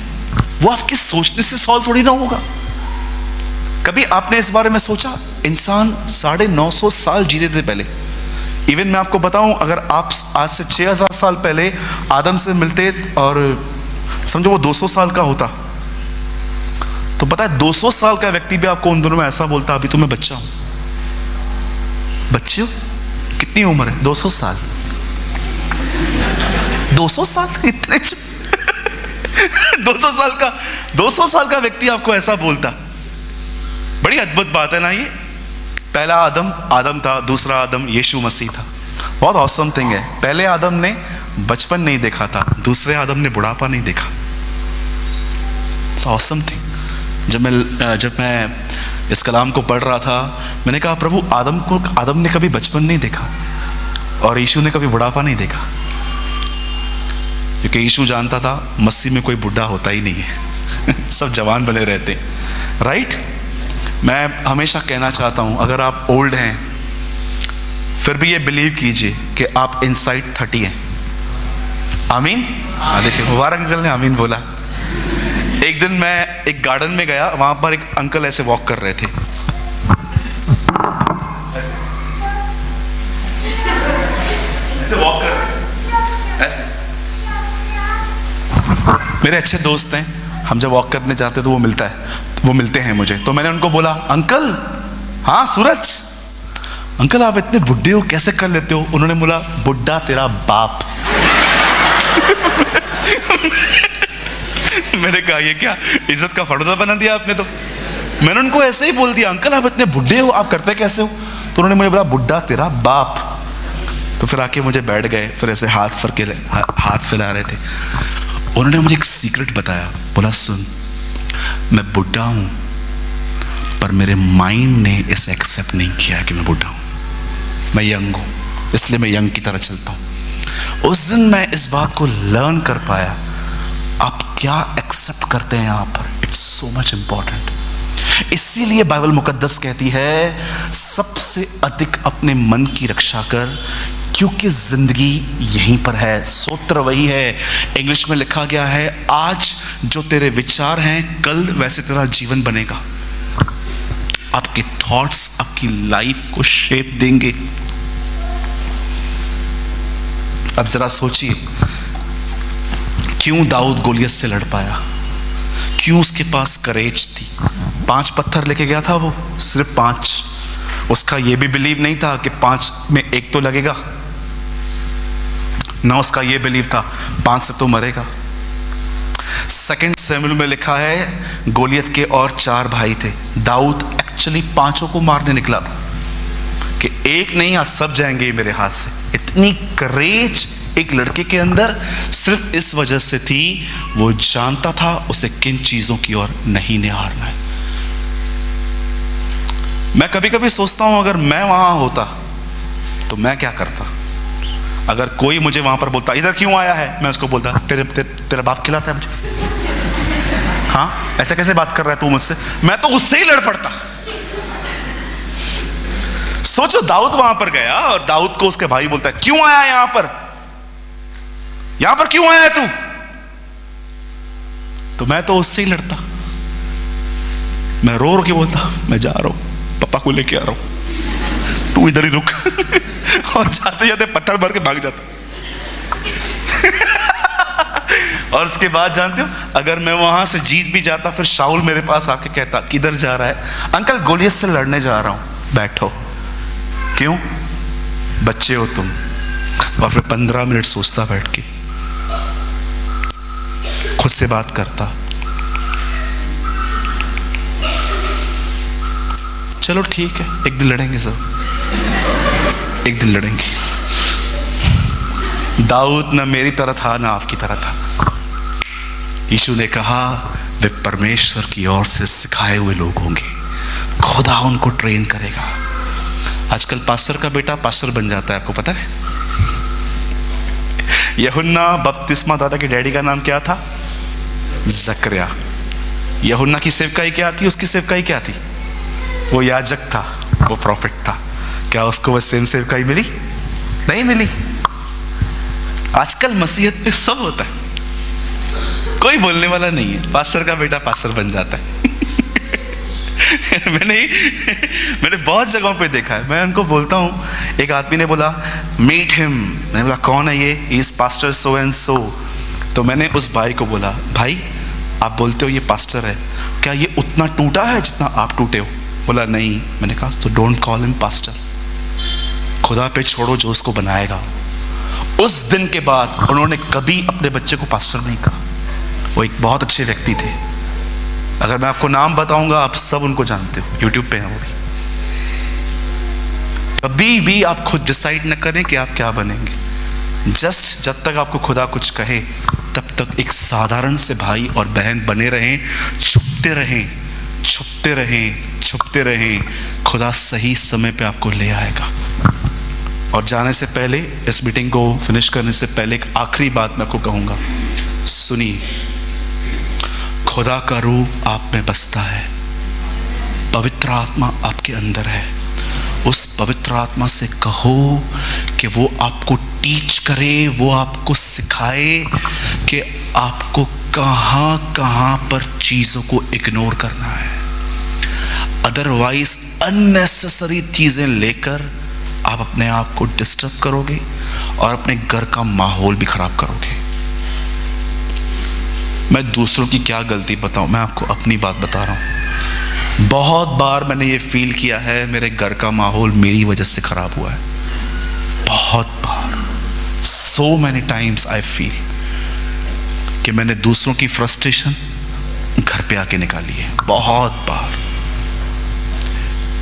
वो आपके सोचने से सॉल्व थोड़ी ना होगा। कभी आपने इस बारे में सोचा? इंसान 950 साल जीते थे पहले। इवन मैं आपको बताऊं, अगर आप आज से 6000 साल पहले आदम से मिलते और समझो वो 200 साल का होता, तो पता है 200 साल का व्यक्ति भी आपको उन दोनों में ऐसा बोलता, अभी तो मैं बच्चा हूं। बच्चे हो? कितनी उम्र है? 200 साल। 200 साल इतने 200 साल का व्यक्ति आपको ऐसा बोलता। बड़ी अद्भुत बात है ना ये। पहला आदम था, दूसरा आदम यीशु मसीह था। बहुत ऑसम थिंग है। पहले आदम ने बचपन नहीं देखा था, दूसरे आदम ने बुढ़ापा नहीं देखा। Awesome thing. जब मैं इस कलाम को पढ़ रहा था, मैंने कहा प्रभु, आदम ने कभी बचपन नहीं देखा और यीशु ने कभी बुढ़ापा नहीं देखा, क्योंकि यीशु जानता था मसीह में कोई बुढ़ा होता ही नहीं है। सब जवान बने रहते हैं, राइट। मैं हमेशा कहना चाहता हूं, अगर आप ओल्ड हैं फिर भी ये बिलीव कीजिए कि आप इनसाइड 30 हैं। आमीन। देखिए मुबारक अंकल ने आमीन बोला। एक दिन मैं एक गार्डन में गया, वहां पर एक अंकल ऐसे वॉक कर रहे थे, ऐसे वॉक कर रहे, ऐसे। मेरे अच्छे दोस्त हैं, हम जब वॉक करने जाते तो वो मिलते हैं मुझे। तो मैंने उनको बोला, अंकल, हाँ सूरज, अंकल आप इतने बुढ़े हो कैसे कर लेते हो? उन्होंने बोला, बुढ़ा तेरा बाप। मैंने कहा ये क्या इज्जत का फड़ोदा बना दिया आपने। तो मैंने उनको ऐसे ही बोल दिया, अंकल आप इतने बुढ़े हो, आप करते कैसे हो? तो उन्होंने मुझे बोला, बुढ़ा तेरा बाप। तो फिर आके मुझे बैठ गए, फिर ऐसे हाथ फैला रहे थे। उन्होंने मुझे एक सीक्रेट बताया, बोला सुन, मैं बुढ़ा हूं पर मेरे माइंड ने इसे एक्सेप्ट नहीं किया कि मैं बुढ़ा हूं। मैं यंग हूं, इसलिए मैं यंग की तरह चलता हूं। उस दिन मैं इस बात को लर्न कर पाया, आप क्या एक्सेप्ट करते हैं यहाँ पर, इट्स सो मच इंपॉर्टेंट। इसीलिए बाइबल मुकद्दस कहती है सबसे अधिक अपने मन की रक्षा कर, क्योंकि जिंदगी यहीं पर है। सूत्र वही है, इंग्लिश में लिखा गया है, आज जो तेरे विचार हैं कल वैसे तेरा जीवन बनेगा। आपके थॉट्स आपकी लाइफ को शेप देंगे। अब जरा सोचिए, क्यों दाऊद गोलियत से लड़ पाया, क्यों उसके पास करेज थी। 5 पत्थर लेके गया था वो, सिर्फ 5। उसका ये भी बिलीव नहीं था कि 5 में 1 तो लगेगा ना, उसका ये बिलीव था 5 से तो मरेगा। 2 शमूएल में लिखा है गोलियत के और 4 भाई थे, दाऊद एक्चुअली 5 को मारने निकला था कि एक नहीं, आज सब जाएंगे मेरे हाथ से। इतनी करेज एक लड़के के अंदर सिर्फ इस वजह से थी, वो जानता था उसे किन चीजों की ओर नहीं निहारना है। मैं कभी कभी सोचता हूं, अगर मैं वहां होता तो मैं क्या करता। अगर कोई मुझे वहां पर बोलता इधर क्यों आया है, मैं उसको बोलता तेरा बाप खिलाता है मुझे। हाँ, ऐसे कैसे बात कर रहा है तू मुझसे, मैं तो उससे ही लड़ पड़ता। सोचो, दाऊद वहां पर गया और दाऊद को उसके भाई बोलता है क्यों आया यहां पर क्यों आया है तू, तो मैं तो उससे ही लड़ता। मैं रो रो के बोलता मैं जा रहा हूं, पापा को लेके आ रहा हूं, तू इधर ही रुक। और जाते जाते पत्थर भर के भाग जाता। और उसके बाद जानते हो, अगर मैं वहां से जीत भी जाता, फिर शाऊल मेरे पास आके कहता किधर जा रहा है, अंकल गोलियत से लड़ने जा रहा हूं। बैठो, क्यों, बच्चे हो तुम। और फिर 15 मिनट सोचता बैठ के, खुद से बात करता, चलो ठीक है, एक दिन लड़ेंगे सब, एक दिन लड़ेंगे। दाऊद ना मेरी तरह था ना आपकी तरह था। यीशु ने कहा वे परमेश्वर की ओर से सिखाए हुए लोग होंगे, खुदा उनको ट्रेन करेगा। आजकल पास्टर का बेटा पास्टर बन जाता है, आपको पता है। यूहन्ना बपतिस्मा दादा के डैडी का नाम क्या था, जकरिया। यूहन्ना की सेवकाई क्या थी, उसकी सेवकाई क्या थी, वो याजक था, वो प्रॉफिट था। क्या उसको वो सेम सेवकाई मिली, नहीं मिली। आजकल मसीहत पे सब होता है, कोई बोलने वाला नहीं है, पास्टर का बेटा पास्टर बन जाता है। मैंने बहुत जगहों पे देखा है। मैं उनको बोलता हूँ, एक आदमी ने बोला मीट हिम, मैंने बोला कौन है ये, is pastor so and so. तो मैंने उस भाई को बोला भाई आप बोलते हो ये पास्टर है, क्या ये उतना टूटा है जितना आप टूटे हो। बोला नहीं। मैंने कहा तो डोंट कॉल हिम पास्टर, खुदा पे छोड़ो जो उसको बनाएगा। उस दिन के बाद उन्होंने कभी अपने बच्चे को पास्टर नहीं कहा। वो एक बहुत अच्छे व्यक्ति थे, अगर मैं आपको नाम बताऊंगा आप सब उनको जानते हो, यूट्यूब पे हैं वो भी। कभी भी आप खुद डिसाइड न करें कि आप क्या बनेंगे। जस्ट जब तक आपको खुदा कुछ कहे तब तक एक साधारण से भाई और बहन बने रहें, छुपते रहें, छुपते रहें, छुपते रहें। खुदा सही समय पे आपको ले आएगा। और जाने से पहले, इस मीटिंग को फिनिश करने से पहले एक आखिरी बात मैं आपको कहूंगा, सुनिए। खुदा का रूह आप में बसता है, पवित्र आत्मा आपके अंदर है। उस पवित्र आत्मा से कहो कि वो आपको टीच करे, वो आपको सिखाए कि आपको कहाँ कहाँ पर चीज़ों को इग्नोर करना है। अदरवाइज अननेसेसरी चीज़ें लेकर आप अपने आप को डिस्टर्ब करोगे और अपने घर का माहौल भी खराब करोगे। मैं दूसरों की क्या गलती बताऊं, मैं आपको अपनी बात बता रहा हूं। बहुत बार मैंने ये फील किया है मेरे घर का माहौल मेरी वजह से खराब हुआ है। बहुत बार, so many times I feel कि मैंने दूसरों की फ्रस्ट्रेशन घर पे आके निकाली है। बहुत बार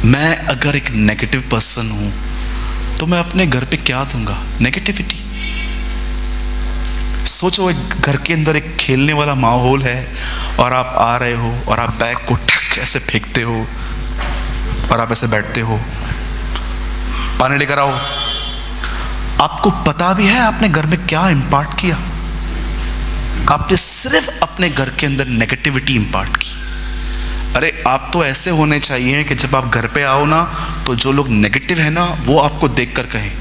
मैं अगर एक नेगेटिव पर्सन हूं तो मैं अपने घर पे क्या दूंगा, नेगेटिविटी। सोचो एक घर के अंदर एक खेलने वाला माहौल है और आप आ रहे हो और आप बैग को ठक ऐसे फेंकते हो और आप ऐसे बैठते हो, पानी लेकर आओ। आपको पता भी है आपने घर में क्या इंपार्ट किया, आपने सिर्फ अपने घर के अंदर नेगेटिविटी इंपार्ट की। अरे आप तो ऐसे होने चाहिए कि जब आप घर पे आओ ना तो जो लोग नेगेटिव है ना वो आपको देखकर कहें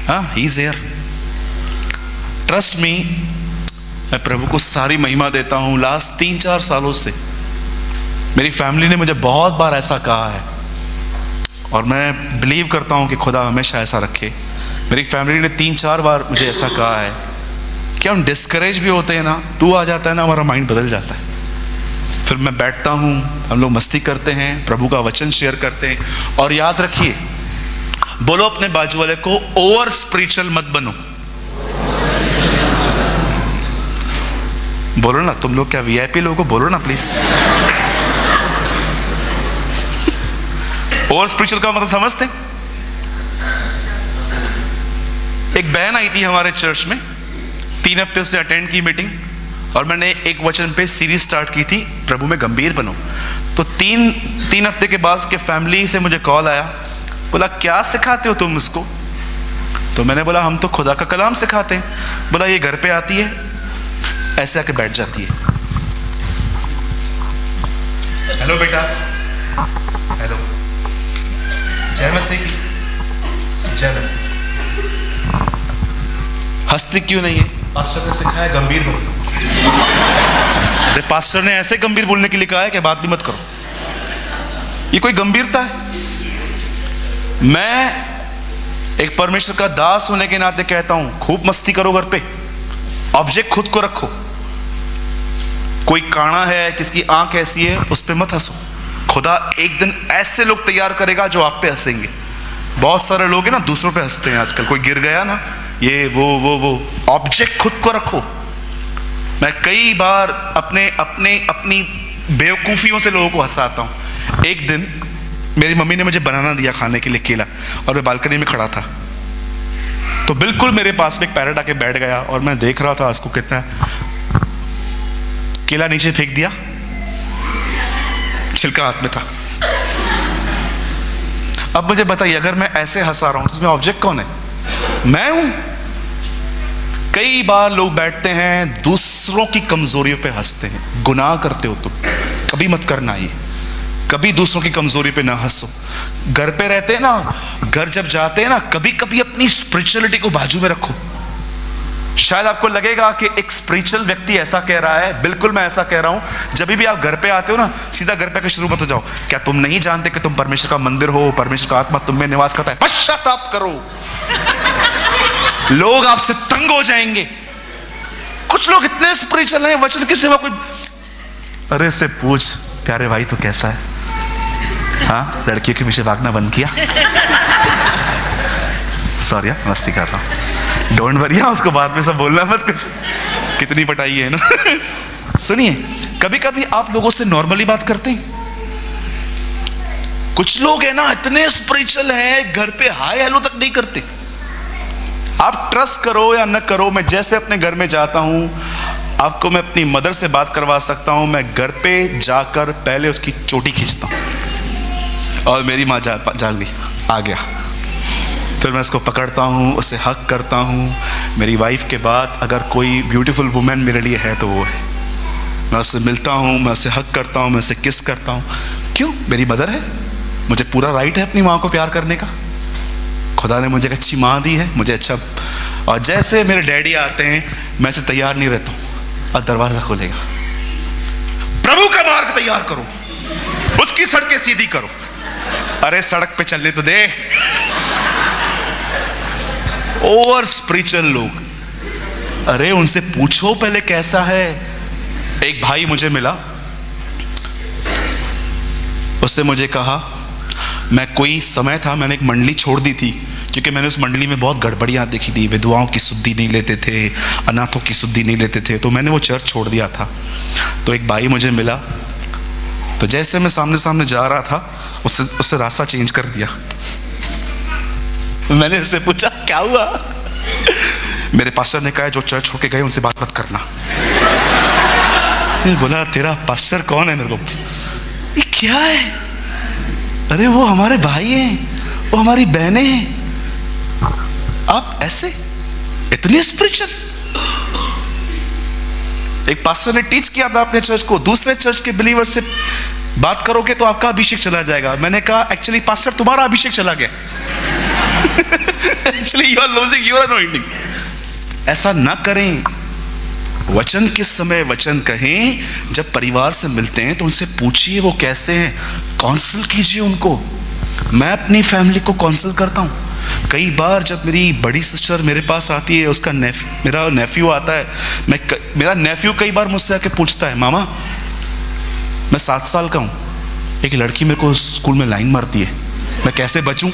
हाँ he is here. Trust me, मैं प्रभु को सारी महिमा देता हूं। लास्ट 3-4 सालों से मेरी फैमिली ने मुझे बहुत बार ऐसा कहा है और मैं बिलीव करता हूँ कि खुदा हमेशा ऐसा रखे। मेरी फैमिली ने 3-4 बार मुझे ऐसा कहा है कि हम डिस्करेज भी होते हैं ना, तू आ जाता है ना, हमारा माइंड बदल जाता है। फिर मैं बैठता हूँ, हम लोग मस्ती करते हैं, प्रभु का वचन शेयर करते हैं। और याद रखिए, बोलो अपने बाजू वाले को, ओवर स्पिरिचुअल मत बनो। बोलो ना, तुम लोग क्या वीआईपी लोगों को बोलो ना प्लीज। ओवर स्पिरिचुअल का मतलब समझते? एक बहन आई थी हमारे चर्च में, 3 हफ्ते से अटेंड की मीटिंग, और मैंने एक वचन पे सीरीज स्टार्ट की थी, प्रभु में गंभीर बनो। तो 3 हफ्ते के बाद उसके फैमिली से मुझे कॉल आया, बोला क्या सिखाते हो तुम उसको? तो मैंने बोला हम तो खुदा का कलाम सिखाते हैं। बोला ये घर पे आती है, ऐसे आके बैठ जाती है, हेलो बेटा, हेलो, जय मसीह की, जय मसीह। हंसती क्यों नहीं है? पास्टर ने सिखाया गंभीर बोलो। अरे पास्टर ने ऐसे गंभीर बोलने के लिए कहा है कि बात भी मत करो। ये कोई गंभीरता है? मैं एक परमेश्वर का दास होने के नाते कहता हूं, खूब मस्ती करो घर पे, ऑब्जेक्ट खुद को रखो। कोई काना है, किसकी आंख ऐसी है, उस पर मत हंसो। खुदा एक दिन ऐसे लोग तैयार करेगा जो आप पे हंसेंगे। बहुत सारे लोग हैं ना दूसरों पे हंसते हैं आजकल, कोई गिर गया ना, ये वो ऑब्जेक्ट खुद को रखो। मैं कई बार अपनी बेवकूफियों से लोगों को हंसाता हूं। एक दिन मेरी मम्मी ने मुझे बनाना दिया खाने के लिए, केला, और मैं बालकनी में खड़ा था, तो बिल्कुल मेरे पास में एक पैरट आके बैठ गया, और मैं देख रहा था उसको, कहता है केला नीचे फेंक दिया, छिलका हाथ में था। अब मुझे बताइए, अगर मैं ऐसे हंसा रहा हूं तो इसमें ऑब्जेक्ट कौन है? मैं हूं। कई बार लोग बैठते हैं दूसरों की कमजोरियों पे हंसते हैं। गुनाह करते हो तुम, कभी मत करना ये, कभी दूसरों की कमजोरी पे ना हंसो। घर पे रहते हैं ना, घर जब जाते हैं ना, कभी कभी अपनी स्पिरिचुअलिटी को बाजू में रखो। शायद आपको लगेगा कि एक स्पिरिचुअल व्यक्ति ऐसा कह रहा है, बिल्कुल मैं ऐसा कह रहा हूं। जब भी आप घर पे आते हो ना, सीधा घर पे शुरू मत हो जाओ, क्या तुम नहीं जानते कि तुम परमेश्वर का मंदिर हो, परमेश्वर का आत्मा तुम में निवास करता है? पश्चाताप करो। लोग आपसे तंग हो जाएंगे। कुछ लोग इतने स्पिरिचुअल हैं, वचन की सेवा कोई, अरे से पूछ प्यारे भाई तो कैसा है, हाँ लड़कियों के पीछे भागना बंद किया? सॉरी मस्ती कर रहा हूं, डोंट वरी, उसको बाद में सब बोलना मत कुछ, कितनी पटाई है ना। सुनिए, कभी कभी आप लोगों से नॉर्मली बात करते हैं। कुछ लोग है ना इतने स्पिरिचुअल हैं, घर पे हाय हेलो तक नहीं करते। आप ट्रस्ट करो या न करो, मैं जैसे अपने घर में जाता हूं, आपको मैं अपनी मदर से बात करवा सकता हूं। मैं घर पे जाकर पहले उसकी चोटी खींचता हूं, और मेरी माँ जान ली आ गया, फिर मैं उसको पकड़ता हूं, उसे हक करता हूं। मेरी वाइफ के बाद अगर कोई ब्यूटीफुल वुमेन मेरे लिए है तो वो है। मैं उससे मिलता हूं, मैं उसे हक करता हूं, मैं उसे किस करता हूं। क्यों? मेरी मदर है, मुझे पूरा राइट है अपनी माँ को प्यार करने का। खुदा ने मुझे एक अच्छी माँ दी है, मुझे अच्छा। और जैसे मेरे डैडी आते हैं, मैं ऐसे तैयार नहीं रहता हूं, और दरवाजा खोलेगा, प्रभु का मार्ग तैयार करो, उसकी सड़कें सीधी करो। अरे सड़क पे चलने तो दे। ओवर स्पिरिचुअल लोग, अरे उनसे पूछो पहले कैसा है। एक भाई मुझे मिला, उससे मुझे कहा, मैं कोई समय था, मैंने एक मंडली छोड़ दी थी, क्योंकि मैंने उस मंडली में बहुत गड़बड़ियां देखी थी। विधवाओं की सुद्धि नहीं लेते थे, अनाथों की सुद्धि नहीं लेते थे, तो मैंने वो चर्च छोड़ दिया था। तो एक भाई मुझे मिला, तो जैसे मैं सामने सामने जा रहा था, उससे रास्ता चेंज कर दिया। मैंने उससे पूछा क्या हुआ? मेरे पास्टर ने कहा जो चर्च छोड़ के गए उनसे बात मत करना। बोला तेरा पास्टर कौन है? मेरे को ये क्या है? अरे वो हमारे भाई हैं, वो हमारी बहनें हैं, आप ऐसे इतने स्पिरिचुअल। एक पास्टर ने टीच किया था अपने चर्च को, दूसरे चर्च के बिलीवर से बात करोगे तो आपका अभिषेक चला जाएगा। मैंने कहा एक्चुअली पास्टर तुम्हारा अभिषेक चला गया। Actually you are losing your anointing. ऐसा ना करें। वचन किस समय वचन कहें? जब परिवार से मिलते हैं तो उनसे पूछिए वो कैसे हैं, काउंसिल कीजिए उनको। मैं अपनी फैमिली को काउंसिल करता हूँ। कई बार जब मेरी बड़ी सिस्टर मेरे पास आती है, उसका मेरा नेफ्यू आता है, मेरा नेफ्यू कई बार मुझसे आके पूछता है, मामा मैं 7 साल का हूँ, एक लड़की मेरे को स्कूल में लाइन मारती है, मैं कैसे बचूं?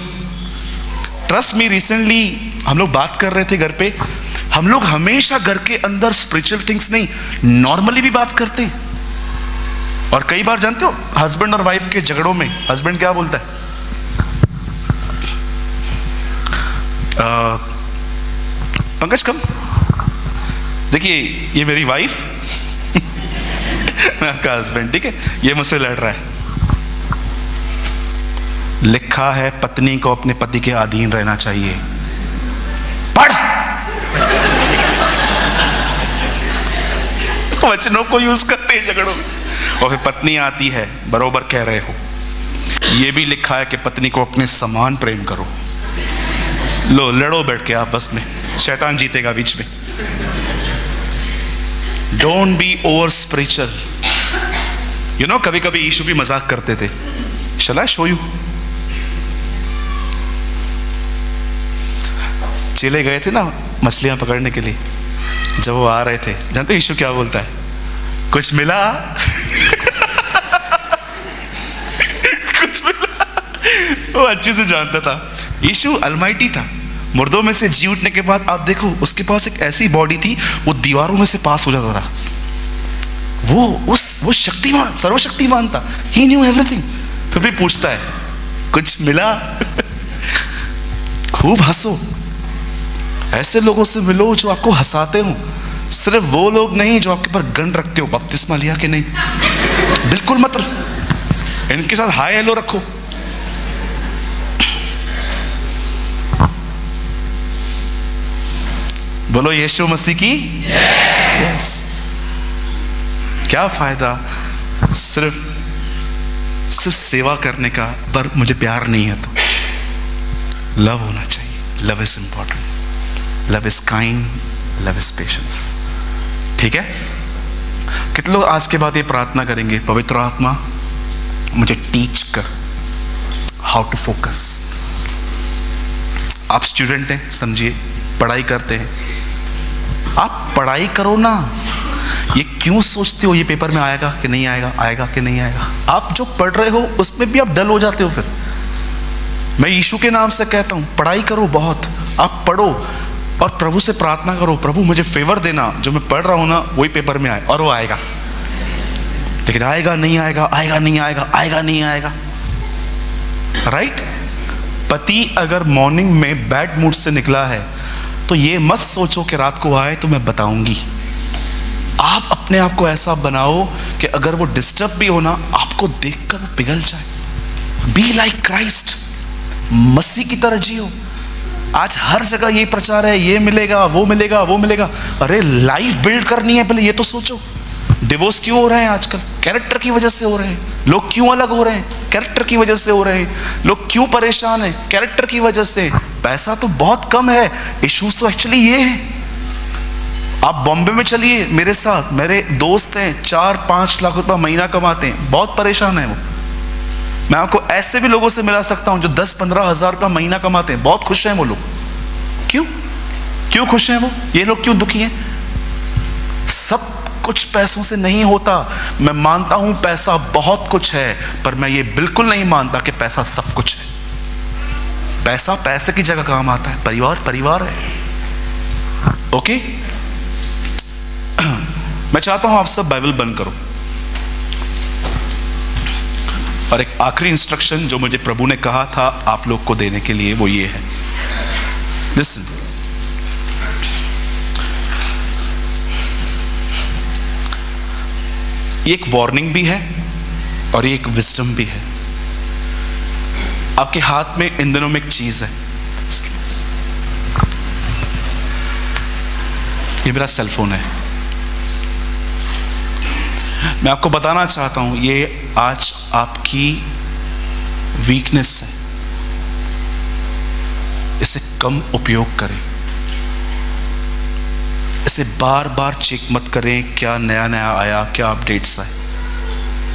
ट्रस्ट मी, रिसेंटली हम लोग बात कर रहे थे घर पे। हम लोग हमेशा घर के अंदर स्पिरिचुअल थिंग्स नहीं, नॉर्मली भी बात करते हैं। और कई बार जानते हो, हस्बैंड और वाइफ के झगड़ों में हस्बैंड क्या बोलता है, पंकज कम देखिए, ये मेरी वाइफ मैं आपका हस्बैंड, ठीक है, ये मुझसे लड़ रहा है। लिखा है पत्नी को अपने पति के अधीन रहना चाहिए। पढ़ वचनों को यूज करते हैं झगड़ों में। और फिर पत्नी आती है, बरोबर कह रहे हो, ये भी लिखा है कि पत्नी को अपने समान प्रेम करो। लो लड़ो बैठ के आपस में, शैतान जीतेगा बीच में। Don't be over spiritual. You know, कभी कभी यीशु भी मजाक करते थे। शैल आई शो यू? चेले गए थे ना मछलियां पकड़ने के लिए, जब वो आ रहे थे, जानते यीशु क्या बोलता है? कुछ मिला? कुछ मिला? वो अच्छे से जानता था। यीशु अलमाइटी था। मुर्दों में से जी उठने के बाद आप देखो, उसके पास एक ऐसी बॉडी थी, वो दीवारों में से पास हो जाता था। वो शक्तिमान, सर्वशक्तिमान था। ही न्यू एवरीथिंग। फिर भी पूछता है, कुछ मिला? खूब हंसो, ऐसे लोगों से मिलो जो आपको हंसाते हो। सिर्फ वो लोग नहीं जो आपके पर गन रखते हो। बपतिस्मा लिया कि नहीं? बिल्कुल मत, इनके साथ हाय हेलो रखो। बोलो यीशु मसीह की यस। क्या फायदा सिर्फ सेवा करने का, पर मुझे प्यार नहीं है। तो लव होना चाहिए। Love is important, love is kind, love is patience. ठीक है? कितने लोग आज के बाद ये प्रार्थना करेंगे, पवित्र आत्मा मुझे टीच कर हाउ टू फोकस। आप स्टूडेंट हैं, समझिए, पढ़ाई करते हैं, आप पढ़ाई करो ना। ये क्यों सोचते हो ये पेपर में आएगा कि नहीं आएगा, आएगा कि नहीं आएगा? आप जो पढ़ रहे हो उसमें भी आप डल हो जाते हो। फिर मैं यीशु के नाम से कहता हूं, पढ़ाई करो बहुत, आप पढ़ो और प्रभु से प्रार्थना करो, प्रभु मुझे फेवर देना, जो मैं पढ़ रहा हूं ना वही पेपर में आए। और वो आएगा, लेकिन आएगा नहीं आएगा, आएगा नहीं आएगा, आएगा नहीं आएगा। राइट? पति अगर मॉर्निंग में बैड मूड से निकला है तो ये मत सोचो कि रात को आए तो मैं बताऊंगी। आप अपने आप को ऐसा बनाओ कि अगर वो डिस्टर्ब भी हो ना, आपको देखकर वो पिघल जाए। बी लाइक क्राइस्ट, मसीह की तरह जियो। आज हर जगह ये प्रचार है, ये मिलेगा, वो मिलेगा, वो मिलेगा। अरे लाइफ बिल्ड करनी है, पहले ये तो सोचो। डिवोर्स क्यों हो रहे हैं आजकल? कैरेक्टर की वजह से हो रहे हैं। लोग क्यों अलग हो रहे हैं? कैरेक्टर की वजह से हो रहे हैं। लोग क्यों परेशान हैं? कैरेक्टर की वजह से। पैसा तो बहुत कम है, इश्यूज तो एक्चुअली ये है। आप बॉम्बे में चलिए मेरे साथ, मेरे दोस्त हैं 4-5 लाख रुपया महीना कमाते हैं, बहुत परेशान है वो। मैं आपको ऐसे भी लोगों से मिला सकता हूं जो 10-15 हजार रुपया महीना कमाते हैं, बहुत खुश हैं वो लोग। क्यों खुश हैं वो? ये लोग क्यों दुखी हैं? सब कुछ पैसों से नहीं होता। मैं मानता हूं पैसा बहुत कुछ है, पर मैं ये बिल्कुल नहीं मानता कि पैसा सब कुछ है। पैसा पैसे की जगह काम आता है, परिवार है। ओके? मैं चाहता हूं आप सब बाइबल बंद करो, और एक आखिरी इंस्ट्रक्शन जो मुझे प्रभु ने कहा था आप लोग को देने के लिए, वो ये है। लिसन, ये एक वार्निंग भी है और ये एक विजडम भी है। आपके हाथ में इन दिनों में एक चीज है, ये मेरा सेलफोन है। मैं आपको बताना चाहता हूं, ये आज आपकी वीकनेस है, इसे कम उपयोग करें। इसे बार बार चेक मत करें क्या नया नया आया, क्या अपडेट्स आए।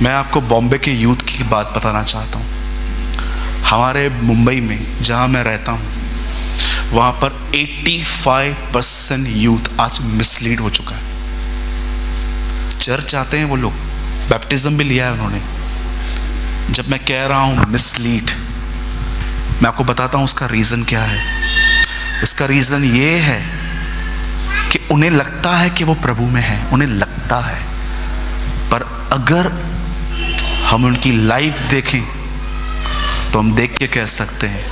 मैं आपको बॉम्बे के यूथ की बात बताना चाहता हूं। हमारे मुंबई में जहाँ मैं रहता हूँ, वहाँ पर 85% यूथ आज मिसलीड हो चुका है। चर्च आते हैं वो लोग, बैप्टिज्म भी लिया है उन्होंने। जब मैं कह रहा हूँ मिसलीड, मैं आपको बताता हूँ उसका रीज़न क्या है। उसका रीज़न ये है कि उन्हें लगता है कि वो प्रभु में है, उन्हें लगता है, पर अगर हम उनकी लाइफ देखें तो हम देख के कह सकते हैं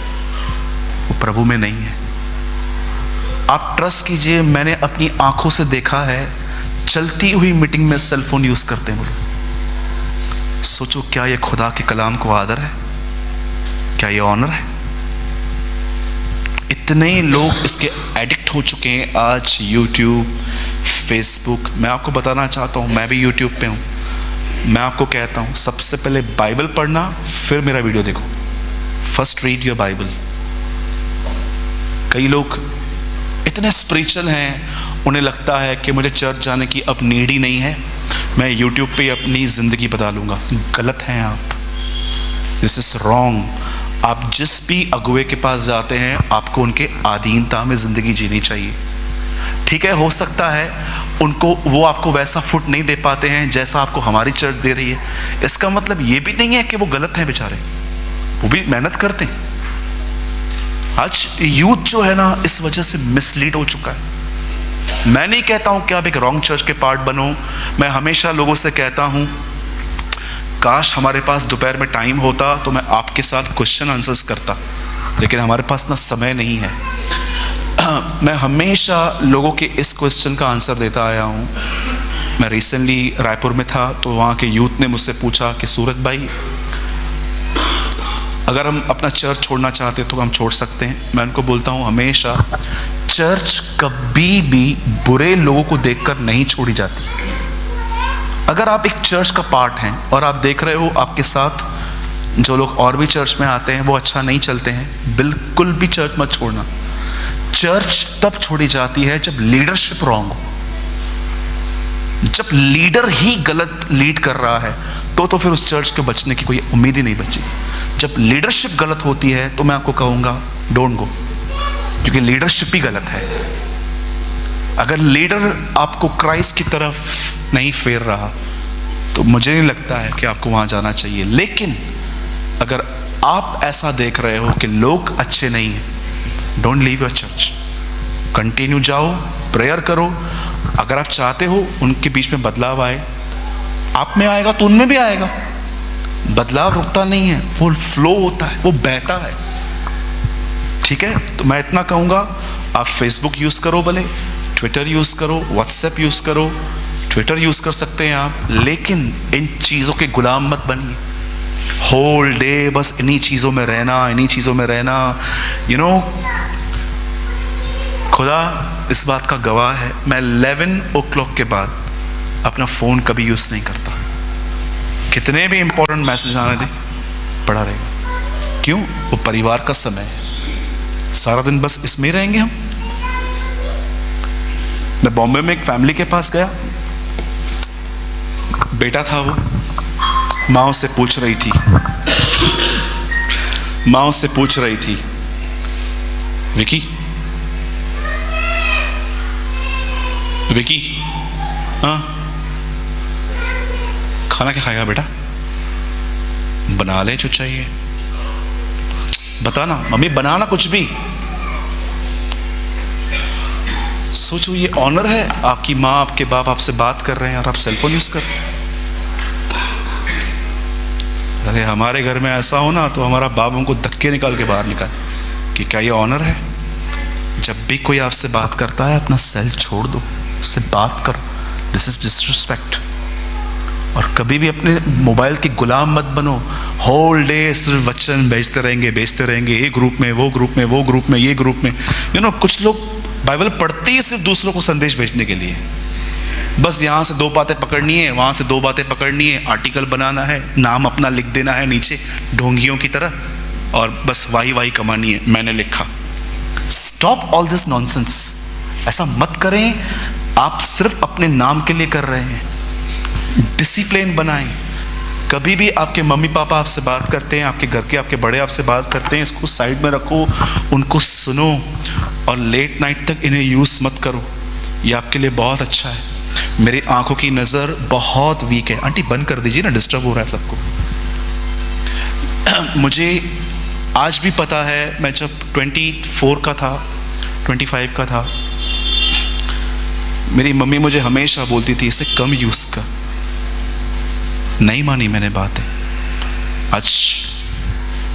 वो प्रभु में नहीं है। आप ट्रस्ट कीजिए, मैंने अपनी आंखों से देखा है, चलती हुई मीटिंग में सेल फोन यूज करते हैं वो लोग। सोचो, क्या ये खुदा के कलाम को आदर है? क्या ये ऑनर है? इतने लोग इसके एडिक्ट हो चुके हैं आज, यूट्यूब, फेसबुक। मैं आपको बताना चाहता हूँ, मैं भी यूट्यूब पे हूँ। मैं आपको कहता हूँ, सबसे पहले बाइबल पढ़ना, फिर मेरा वीडियो देखो। First read your Bible. कई लोग इतने स्पिरिचुअल हैं, उन्हें लगता है कि मुझे चर्च जाने की अब नीड ही नहीं है, मैं यूट्यूब पे अपनी ज़िंदगी बता लूँगा। गलत हैं आप, दिस इज़ रॉन्ग। आप जिस भी अगुवे के पास जाते हैं, आपको उनके अधीनता में ज़िंदगी जीनी चाहिए। ठीक है, हो सकता है उनको, वो आपको वैसा फुट नहीं दे पाते हैं जैसा आपको हमारी चर्च दे रही है। इसका मतलब ये भी नहीं है कि वो गलत हैं बेचारे, वो भी मेहनत करते हैं। आज यूथ जो है ना, इस वजह से मिसलीड हो चुका है। मैं नहीं कहता हूं कि आप एक रॉन्ग चर्च के पार्ट बनो। मैं हमेशा लोगों से कहता हूं, काश हमारे पास दोपहर में टाइम होता तो मैं आपके साथ क्वेश्चन आंसर्स करता, लेकिन हमारे पास ना समय नहीं है। मैं हमेशा लोगों के इस क्वेश्चन का आंसर देता आया हूं। मैं रिसेंटली रायपुर में था, तो वहाँ के यूथ ने मुझसे पूछा कि सूरज भाई, अगर हम अपना चर्च छोड़ना चाहते तो हम छोड़ सकते हैं? मैं उनको बोलता हूँ, हमेशा चर्च कभी भी बुरे लोगों को देखकर नहीं छोड़ी जाती। अगर आप एक चर्च का पार्ट हैं और आप देख रहे हो आपके साथ जो लोग और भी चर्च में आते हैं वो अच्छा नहीं चलते हैं, बिल्कुल भी चर्च मत छोड़ना। चर्च तब छोड़ी जाती है जब लीडरशिप रॉन्ग हो, जब लीडर ही गलत लीड कर रहा है तो फिर उस चर्च के बचने की कोई उम्मीद ही नहीं बची। जब लीडरशिप गलत होती है तो मैं आपको कहूँगा डोंट गो, क्योंकि लीडरशिप ही गलत है। अगर लीडर आपको क्राइस्ट की तरफ नहीं फेर रहा तो मुझे नहीं लगता है कि आपको वहाँ जाना चाहिए। लेकिन अगर आप ऐसा देख रहे हो कि लोग अच्छे नहीं हैं, don't leave your church, continue जाओ, प्रेयर करो। अगर आप चाहते हो उनके बीच में बदलाव आए, आप में आएगा तो उनमें भी आएगा। बदलाव रुकता नहीं है, वो फ्लो होता है, वो बहता है। ठीक है, तो मैं इतना कहूँगा, आप फेसबुक यूज़ करो, भले ट्विटर यूज़ करो, व्हाट्सएप यूज़ करो। ट्विटर यूज़ कर सकते हैं आप, लेकिन इन चीज़ों के गुलाम मत बनिए। होल डे बस इन्हीं चीज़ों में रहना, इन्हीं चीज़ों में रहना। खुदा इस बात का गवाह है, मैं 11 o'clock के बाद अपना फ़ोन कभी यूज़ नहीं करता। कितने भी इंपॉर्टेंट मैसेज आने दे, पड़ा रहेगा। क्यों? वो परिवार का समय है, सारा दिन बस इसमें ही रहेंगे हम। मैं बॉम्बे में एक फैमिली के पास गया, बेटा था, वो माँ से पूछ रही थी, विकी, हाँ खाना क्या खाएगा बेटा? बना ले जो चाहिए, बताना मम्मी, बनाना कुछ भी। सोचो, ये ऑनर है, आपकी माँ आपके बाप आपसे बात कर रहे हैं और आप सेलफोन यूज कर रहे हैं। अरे हमारे घर में ऐसा हो ना तो हमारा बाप हमको धक्के निकाल के बाहर निकाल कि क्या ये ऑनर है? जब भी कोई आपसे बात करता है, अपना सेल छोड़ दो, उससे बात करो। This is disrespect. और कभी भी अपने मोबाइल के गुलाम मत बनो। होल डे सिर्फ वचन बेचते रहेंगे, ये ग्रुप में, वो ग्रुप में, वो ग्रुप में, ये ग्रुप में। कुछ लोग बाइबल पढ़ते ही सिर्फ दूसरों को संदेश भेजने के लिए, बस यहाँ से 2 बातें पकड़नी है, वहाँ से 2 बातें पकड़नी है, आर्टिकल बनाना है, नाम अपना लिख देना है नीचे ढोंगियों की तरह, और बस वाही कमानी है, मैंने लिखा। Stop all this nonsense. ऐसा मत करें, आप सिर्फ अपने नाम के लिए कर रहे हैं। डिसिप्लिन बनाएं, कभी भी आपके मम्मी पापा आपसे बात करते हैं, आपके घर के आपके बड़े आपसे बात करते हैं, इसको साइड में रखो, उनको सुनो और लेट नाइट तक इन्हें यूज़ मत करो। ये आपके लिए बहुत अच्छा है। मेरी आंखों की नज़र बहुत वीक है। आंटी बंद कर दीजिए ना, डिस्टर्ब हो रहा है सबको। मुझे आज भी पता है, मैं जब 24 का था, 25 का था, मेरी मम्मी मुझे हमेशा बोलती थी इसे कम यूज़ कर। नहीं मानी मैंने बातें। आज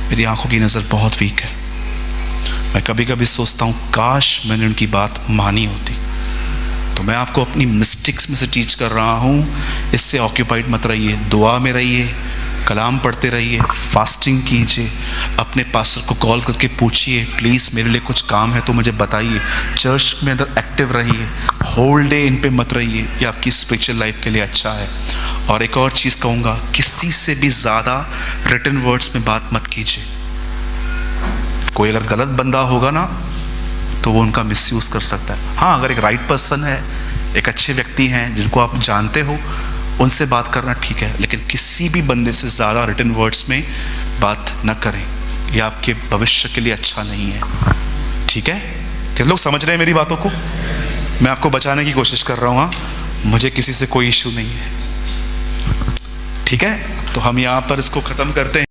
मेरी आंखों की नज़र बहुत वीक है। मैं कभी कभी सोचता हूँ काश मैंने उनकी बात मानी होती। तो मैं आपको अपनी मिस्टेक्स में से टीच कर रहा हूँ। इससे ऑक्यूपाइड मत रहिए, दुआ में रहिए, कलाम पढ़ते रहिए, फास्टिंग कीजिए, अपने पास्टर को कॉल करके पूछिए प्लीज़ मेरे लिए कुछ काम है तो मुझे बताइए। चर्च में अंदर एक्टिव रहिए, होल डे इन पे मत रहिए, ये आपकी स्पिरिचुअल लाइफ के लिए अच्छा है। और एक और चीज़ कहूँगा, किसी से भी ज़्यादा रिटन वर्ड्स में बात मत कीजिए। कोई अगर गलत बंदा होगा ना तो वो उनका मिसयूज़ कर सकता है। हाँ, अगर एक राइट पर्सन है, एक अच्छे व्यक्ति हैं जिनको आप जानते हो, उनसे बात करना ठीक है, लेकिन किसी भी बंदे से ज़्यादा रिटन वर्ड्स में बात न करें। यह आपके भविष्य के लिए अच्छा नहीं है। ठीक है? कितने लोग समझ रहे हैं मेरी बातों को? मैं आपको बचाने की कोशिश कर रहा हूँ। हाँ, मुझे किसी से कोई इशू नहीं है। ठीक है, तो हम यहाँ पर इसको ख़त्म करते हैं।